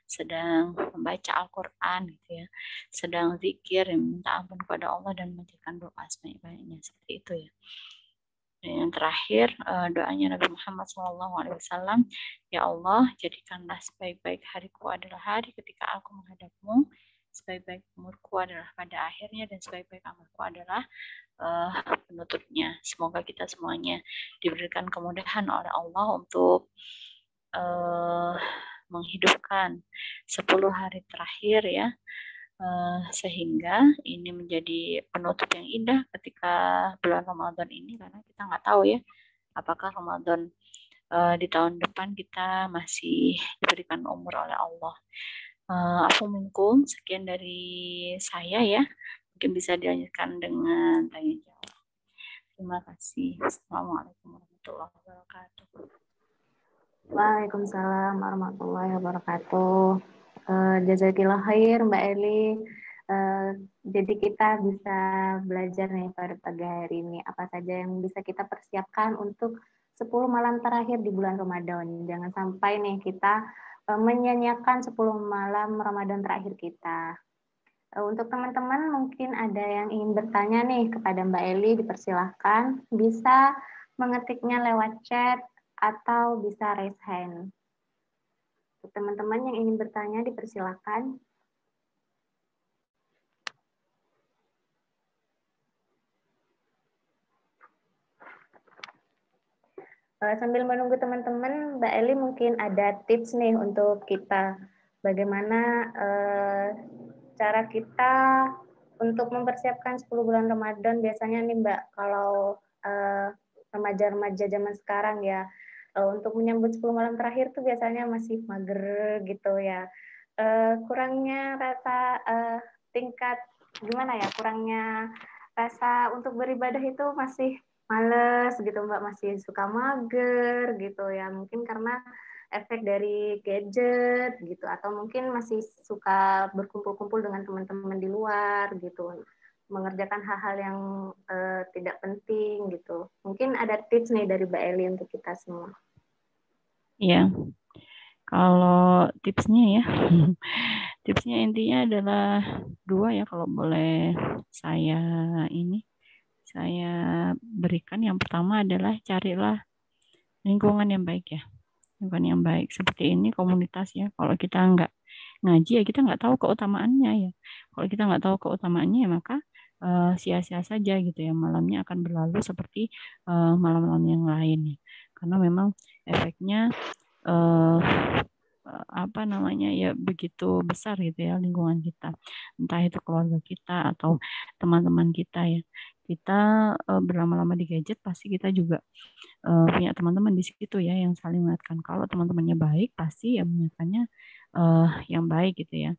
sedang membaca Al-Quran gitu ya, sedang zikir, minta ampun kepada Allah dan menjalankan doa sebanyak-banyaknya, seperti itu ya. Dan yang terakhir, doanya Nabi Muhammad SAW, ya Allah, jadikanlah sebaik-baik hariku adalah hari ketika aku menghadapmu, sebaik-baik umurku adalah pada akhirnya, dan sebaik-baik amalku adalah penutupnya. Semoga kita semuanya diberikan kemudahan oleh Allah untuk menghidupkan 10 hari terakhir ya, sehingga ini menjadi penutup yang indah ketika bulan Ramadan ini, karena kita nggak tahu ya apakah Ramadan di tahun depan kita masih diberikan umur oleh Allah. Aku minkum, sekian dari saya ya, mungkin bisa dilanjutkan dengan tanya jawab. Terima kasih. Assalamualaikum warahmatullahi wabarakatuh. Waalaikumsalam warahmatullahi wabarakatuh. Jazakillah khair Mbak Eli. Jadi kita bisa belajar nih pada pagi hari ini apa saja yang bisa kita persiapkan untuk 10 malam terakhir di bulan Ramadan. Jangan sampai nih kita menyanyiakan 10 malam Ramadan terakhir kita. Untuk teman-teman mungkin ada yang ingin bertanya nih kepada Mbak Eli, dipersilahkan bisa mengetiknya lewat chat atau bisa raise hand. Untuk teman-teman yang ingin bertanya dipersilahkan. Sambil menunggu teman-teman, Mbak Eli mungkin ada tips nih untuk kita. Bagaimana cara kita untuk mempersiapkan 10 bulan Ramadan biasanya nih Mbak, kalau remaja-remaja zaman sekarang ya, untuk menyambut 10 malam terakhir tuh biasanya masih mager gitu ya. Kurangnya rasa tingkat gimana ya, kurangnya rasa untuk beribadah itu masih males gitu Mbak, masih suka mager gitu ya, mungkin karena efek dari gadget gitu, atau mungkin masih suka berkumpul-kumpul dengan teman-teman di luar gitu, mengerjakan hal-hal yang tidak penting gitu. Mungkin ada tips nih dari Mbak Eli untuk kita semua. Iya, kalau tipsnya ya, tipsnya intinya adalah 2 ya, kalau boleh saya berikan. Yang pertama adalah carilah lingkungan yang baik ya, lingkungan yang baik seperti ini, komunitas ya. Kalau kita nggak ngaji ya kita nggak tahu keutamaannya ya. Kalau kita nggak tahu keutamaannya ya maka sia-sia saja gitu ya, malamnya akan berlalu seperti malam-malam yang lain ya. Karena memang efeknya apa namanya ya begitu besar gitu ya lingkungan kita, entah itu keluarga kita atau teman-teman kita ya. Kita berlama-lama di gadget pasti kita juga punya teman-teman di situ ya yang saling mengingatkan. Kalau teman-temannya baik pasti ya mengingatkannya yang baik gitu ya.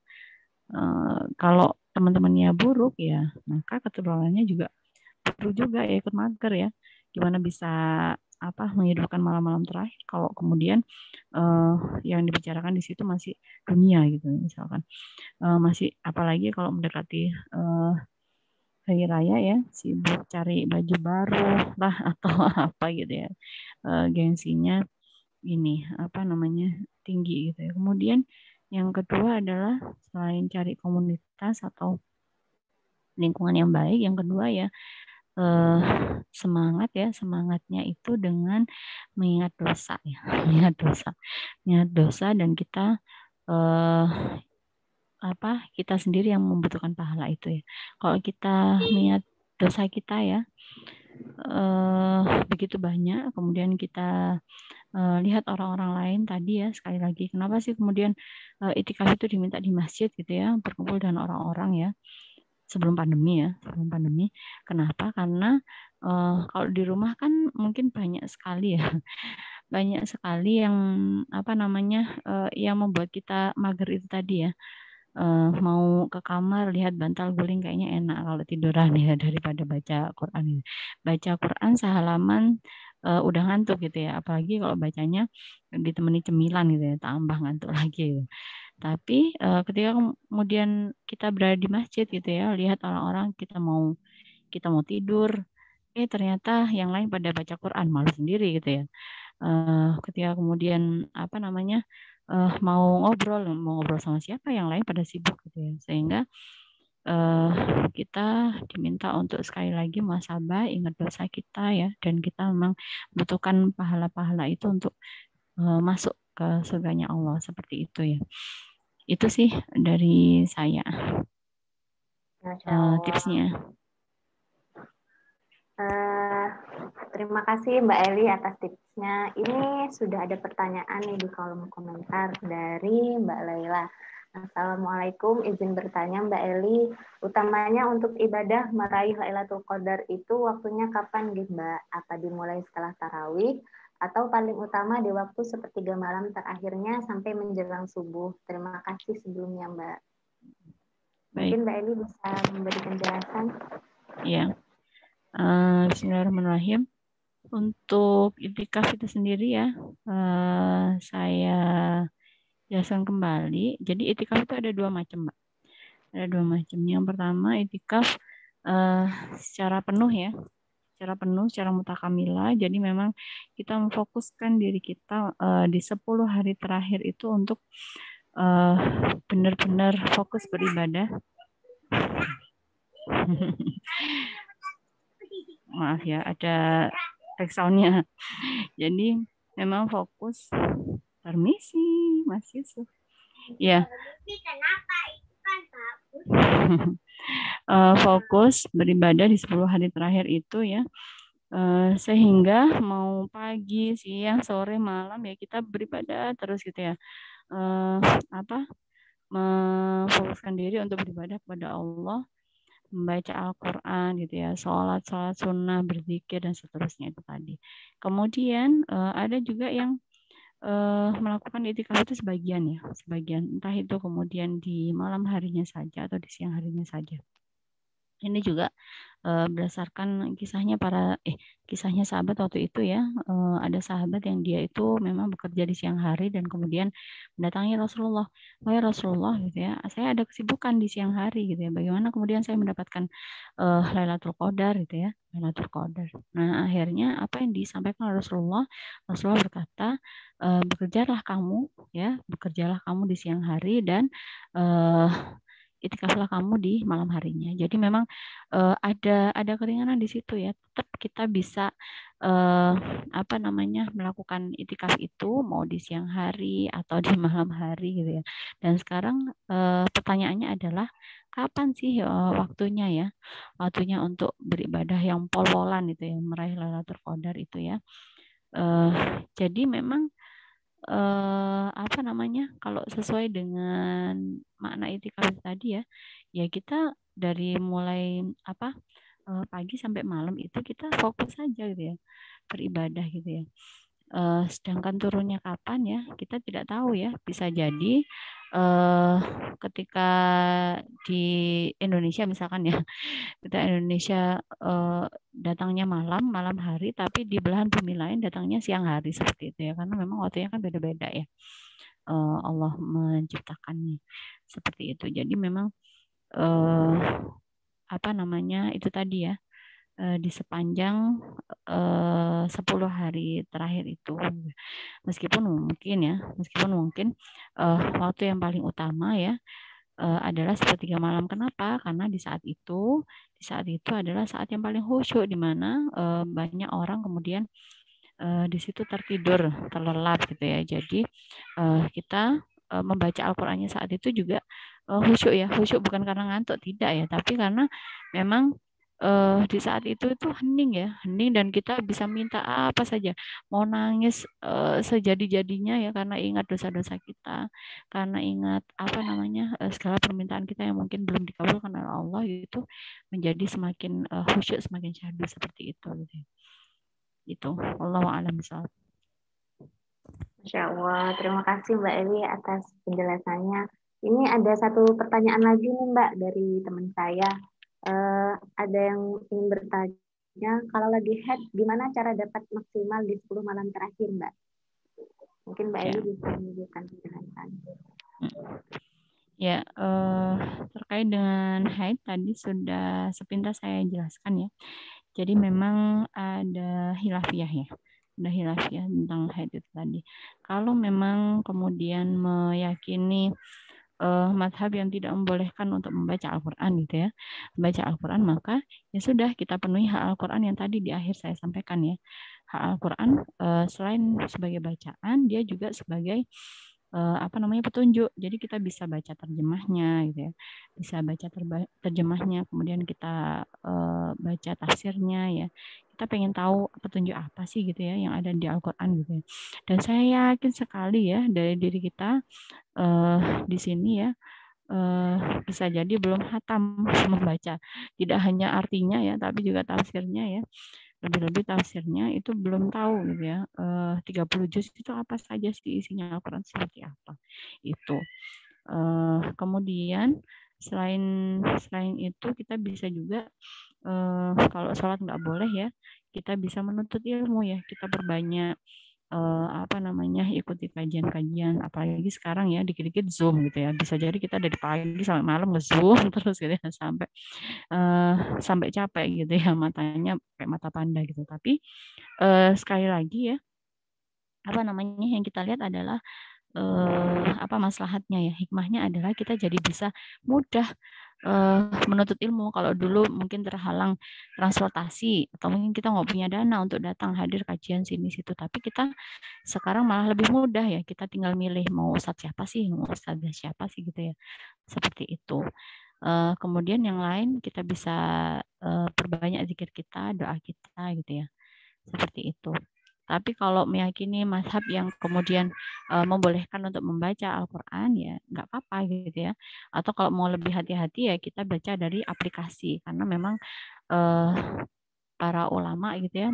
Kalau teman-temannya buruk ya maka keturunannya juga buruk juga ya, ikut mager ya. Gimana bisa menghidupkan malam-malam terakhir kalau kemudian yang dibicarakan di situ masih dunia gitu misalkan, masih apalagi kalau mendekati hari raya ya, sibuk cari baju baru lah atau apa gitu ya, gengsinya ini tinggi gitu ya. Kemudian yang kedua adalah selain cari komunitas atau lingkungan yang baik, yang kedua ya semangatnya itu dengan mengingat dosa ya, mengingat dosa dan kita kita sendiri yang membutuhkan pahala itu ya. Kalau kita mengingat dosa kita ya begitu banyak, kemudian kita lihat orang-orang lain tadi ya, sekali lagi kenapa sih kemudian itikaf itu diminta di masjid gitu ya, berkumpul dengan orang-orang ya. sebelum pandemi ya, sebelum pandemi. Kenapa? Karena kalau di rumah kan mungkin banyak sekali ya, banyak sekali yang apa namanya yang membuat kita mager itu tadi ya. Mau ke kamar lihat bantal guling kayaknya enak kalau tiduran ya daripada baca Quran ini. Baca Quran sehalaman udah ngantuk gitu ya, apalagi kalau bacanya ditemani cemilan gitu ya, tambah ngantuk lagi gitu. Tapi ketika kemudian kita berada di masjid gitu ya, lihat orang-orang kita mau tidur, ternyata yang lain pada baca Quran, malu sendiri gitu ya. Ketika kemudian apa namanya mau ngobrol sama siapa, yang lain pada sibuk gitu ya, sehingga kita diminta untuk sekali lagi muhasabah, ingat dosa kita ya, dan kita memang butuhkan pahala-pahala itu untuk masuk ke surganya Allah, seperti itu ya. Itu sih dari saya Masya Allah. tipsnya. Terima kasih Mbak Eli atas tipsnya. Ini sudah ada pertanyaan nih di kolom komentar dari Mbak Laila. Assalamualaikum, izin bertanya Mbak Eli, utamanya untuk ibadah meraih Lailatul Qadar itu waktunya kapan gitu Mbak? Apa dimulai setelah tarawih atau paling utama di waktu sepertiga malam terakhirnya sampai menjelang subuh? Terima kasih sebelumnya Mbak. Mungkin Mbak Eli bisa memberikan penjelasan. Iya. Bismillahirrahmanirrahim. Untuk itikaf itu sendiri ya, saya jelaskan kembali. Jadi itikaf itu ada dua macam, Mbak. Ada dua macam. Yang pertama itikaf secara penuh ya, secara mutakamilah. Jadi memang kita memfokuskan diri kita di 10 hari terakhir itu untuk benar-benar fokus beribadah. Maaf ya, ada backsound-nya. Jadi memang fokus. Permisi, Mas Yusuf. Ya. Fokus beribadah di 10 hari terakhir itu ya. Sehingga mau pagi, siang, sore, malam ya kita beribadah terus gitu ya. Memfokuskan diri untuk beribadah kepada Allah, membaca Al-Quran gitu ya, sholat sunnah, berzikir dan seterusnya itu tadi. Kemudian ada juga yang melakukan itikaf itu sebagian entah itu kemudian di malam harinya saja atau di siang harinya saja. Ini juga berdasarkan kisahnya sahabat waktu itu ya, ada sahabat yang dia itu memang bekerja di siang hari dan kemudian mendatangi Rasulullah, wahai Rasulullah gitu ya, saya ada kesibukan di siang hari gitu ya, bagaimana kemudian saya mendapatkan Lailatul Qadar gitu ya, Lailatul Qadar. Nah akhirnya apa yang disampaikan Rasulullah berkata, bekerjalah kamu di siang hari dan itikaflah kamu di malam harinya. Jadi memang ada keringanan di situ ya. Tetap kita bisa melakukan itikaf itu mau di siang hari atau di malam hari gitu ya. Dan sekarang pertanyaannya adalah kapan sih waktunya ya? Waktunya untuk beribadah yang pol-polan itu ya, meraih Lailatul Qadar itu ya. Jadi memang kalau sesuai dengan makna itikaf tadi ya kita dari mulai pagi sampai malam itu kita fokus saja gitu ya, beribadah gitu ya. Sedangkan turunnya kapan ya kita tidak tahu ya, bisa jadi ketika di Indonesia misalkan ya, kita Indonesia datangnya malam hari, tapi di belahan bumi lain datangnya siang hari seperti itu ya, karena memang waktunya kan beda-beda ya. Allah menciptakannya seperti itu. Jadi memang itu tadi ya, di sepanjang 10 hari terakhir itu, meskipun mungkin waktu yang paling utama ya adalah sepertiga malam. Kenapa? Karena di saat itu adalah saat yang paling khusyuk, di mana banyak orang kemudian di situ terlelap gitu ya. Jadi kita membaca Al-Qur'annya saat itu juga khusyuk ya. Khusyuk bukan karena ngantuk, tidak ya, tapi karena memang di saat itu hening ya, hening, dan kita bisa minta apa saja, mau nangis sejadi-jadinya ya, karena ingat dosa-dosa kita, karena ingat apa namanya segala permintaan kita yang mungkin belum dikabulkan oleh Allah, itu menjadi semakin khusyuk, semakin syahdu seperti itu gitu. Itu Allahu a'lam bishawab. Masya Allah, terima kasih Mbak Eli atas penjelasannya. Ini ada satu pertanyaan lagi nih Mbak dari teman saya. Ada yang ingin bertanya, kalau lagi head, gimana cara dapat maksimal di 10 malam terakhir Mbak? Mungkin Mbak Eli bisa menunjukkan penjelasan. Ya, terkait dengan haid tadi sudah sepintas saya jelaskan ya. Jadi memang ada khilafiyah ya. Ada khilafiyah tentang haid itu tadi. Kalau memang kemudian meyakini madhab yang tidak membolehkan untuk membaca Al-Quran gitu ya, membaca Al-Quran, maka ya sudah, kita penuhi hak Al-Quran yang tadi di akhir saya sampaikan ya. Hak Al-Quran selain sebagai bacaan, dia juga sebagai apa namanya petunjuk. Jadi kita bisa baca terjemahnya gitu ya, bisa baca terjemahnya, kemudian kita baca tafsirnya ya. Kita pengen tahu petunjuk apa sih gitu ya yang ada di Al-Quran gitu ya. Dan saya yakin sekali ya dari diri kita di sini ya bisa jadi belum hatam membaca, tidak hanya artinya ya, tapi juga tafsirnya ya. Lebih-lebih tafsirnya itu belum tahu gitu ya. 30 juz itu apa saja sih isinya Al-Quran, seperti apa itu. Kemudian selain itu kita bisa juga kalau sholat nggak boleh ya, kita bisa menuntut ilmu ya, kita perbanyak apa namanya ikuti kajian-kajian, apalagi sekarang ya dikit-dikit Zoom gitu ya, bisa jadi kita dari pagi sampai malam nge-Zoom terus gitu ya, sampai capek gitu ya, matanya kayak mata panda gitu. Tapi sekali lagi ya, apa namanya yang kita lihat adalah apa maslahatnya ya, hikmahnya adalah kita jadi bisa mudah menuntut ilmu. Kalau dulu mungkin terhalang transportasi atau mungkin kita nggak punya dana untuk datang hadir kajian sini situ, tapi kita sekarang malah lebih mudah ya, kita tinggal milih mau ustadz siapa sih, mau ustadzah siapa sih gitu ya, seperti itu. Kemudian yang lain kita bisa perbanyak zikir kita, doa kita gitu ya, seperti itu. Tapi kalau meyakini mazhab yang kemudian membolehkan untuk membaca Al-Quran ya nggak apa-apa gitu ya. Atau kalau mau lebih hati-hati ya kita baca dari aplikasi, karena memang para ulama gitu ya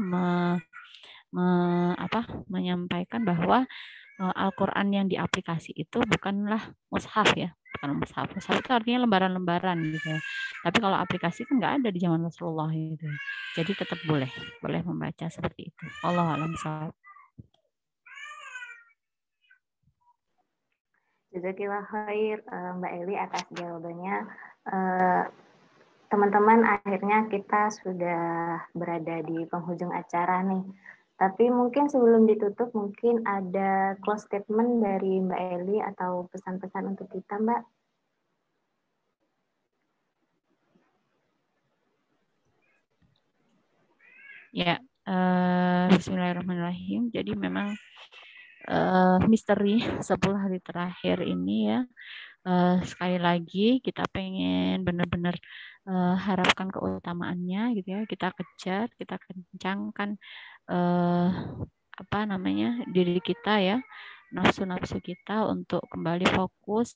menyampaikan bahwa Al-Quran yang di aplikasi itu bukanlah mushaf ya, bukan mushaf. Mushaf itu artinya lembaran-lembaran gitu ya. Tapi kalau aplikasi kan nggak ada di zaman Rasulullah gitu. Jadi tetap boleh membaca seperti itu. Wallahu a'lam bishawab. Jazakillah khair Mbak Eli atas jawabannya. Teman-teman, akhirnya kita sudah berada di penghujung acara nih. Tapi mungkin sebelum ditutup, mungkin ada close statement dari Mbak Eli atau pesan-pesan untuk kita, Mbak. Ya, bismillahirrahmanirrahim. Jadi memang misteri 10 hari terakhir ini ya, sekali lagi kita pengen benar-benar harapkan keutamaannya gitu ya, kita kejar, kita kencangkan apa namanya diri kita ya, nafsu-nafsu kita untuk kembali fokus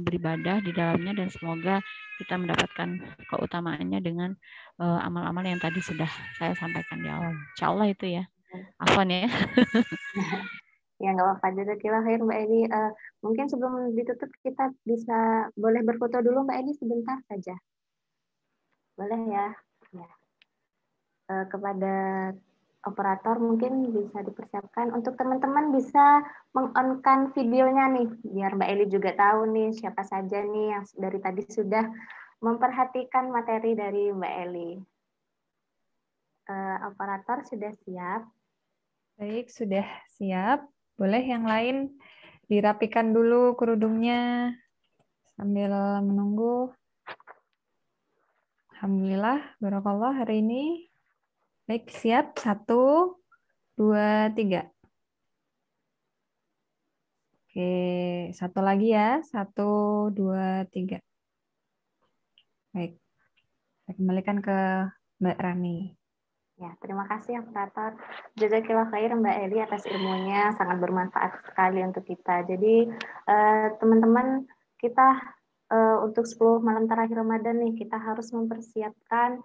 beribadah di dalamnya, dan semoga kita mendapatkan keutamaannya dengan amal-amal yang tadi sudah saya sampaikan di awal. Insya Allah itu ya. Afwan ya. Ya nggak apa-apa, jazakillah khair Mbak Eli. Mungkin sebelum ditutup kita boleh berfoto dulu Mbak Eli sebentar saja. Boleh ya? Ya. Kepada operator mungkin bisa dipersiapkan untuk teman-teman bisa meng-on-kan videonya nih, biar Mbak Eli juga tahu nih siapa saja nih yang dari tadi sudah memperhatikan materi dari Mbak Eli. Operator sudah siap? Baik, sudah siap. Boleh yang lain dirapikan dulu kerudungnya sambil menunggu. Alhamdulillah, barakallah hari ini. Baik, siap. 1, 2, 3. Oke, satu lagi ya. 1, 2, 3. Baik. Saya kembalikan ke Mbak Rani. Ya, terima kasih operator. Jazakillah khair Mbak Eli atas ilmunya, sangat bermanfaat sekali untuk kita. Jadi teman-teman, kita untuk 10 malam terakhir Ramadan nih, kita harus mempersiapkan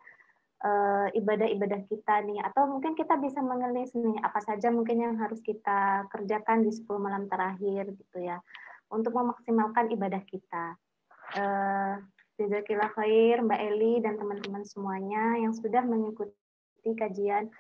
ibadah-ibadah kita nih, atau mungkin kita bisa mengelis nih apa saja mungkin yang harus kita kerjakan di 10 malam terakhir gitu ya, untuk memaksimalkan ibadah kita. Jazakillah khair Mbak Eli dan teman-teman semuanya yang sudah mengikuti kajian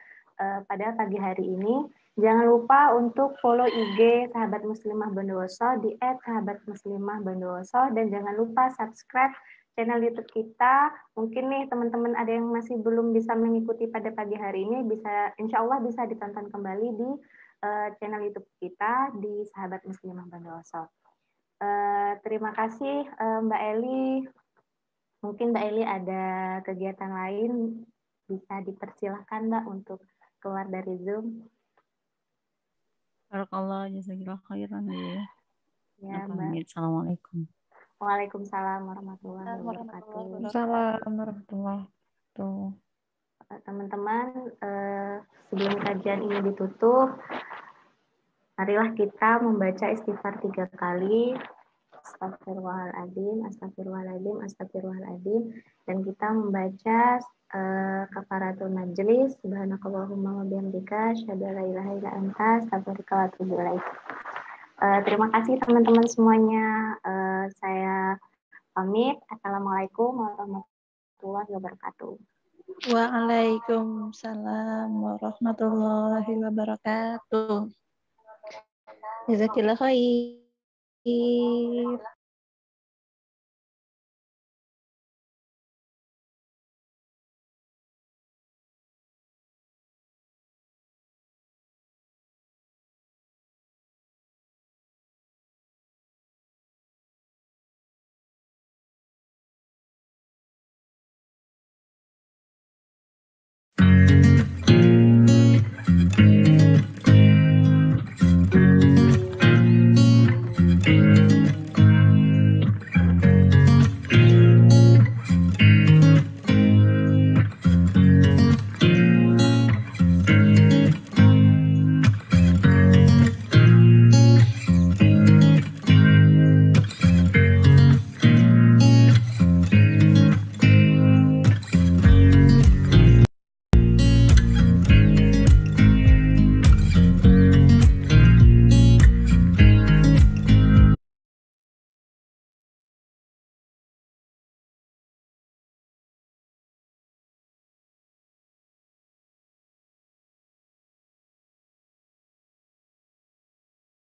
pada pagi hari ini. Jangan lupa untuk follow IG Sahabat Muslimah Bondowoso di @sahabatmuslimah_bondowoso, dan jangan lupa subscribe channel YouTube kita. Mungkin nih teman-teman ada yang masih belum bisa mengikuti pada pagi hari ini, bisa insya Allah bisa ditonton kembali di channel YouTube kita di Sahabat Muslimah Bondowoso. Terima kasih Mbak Eli. Mungkin Mbak Eli ada kegiatan lain, bisa dipersilahkan Mbak untuk keluar dari Zoom. Barakallah, jazakillah khairan ya. Ya, Mbak. Pamit. Assalamualaikum. Waalaikumsalam warahmatullahi wabarakatuh. Assalamualaikum warahmatullahi wabarakatuh. Teman-teman, sebelum kajian ini ditutup, marilah kita membaca istighfar 3 kali. Astagfirullahaladzim, astagfirullahaladzim, astagfirullahaladzim. Dan kita membaca kafaratul majlis. Subhanakallahumma wa bihamdika, asyhadu an la ilaha illa anta, astaghfiruka wa atubu ilaik. Terima kasih teman-teman semuanya. Saya pamit. Assalamualaikum warahmatullahi wabarakatuh. Waalaikumsalam warahmatullahi wabarakatuh. Jazakillah khair.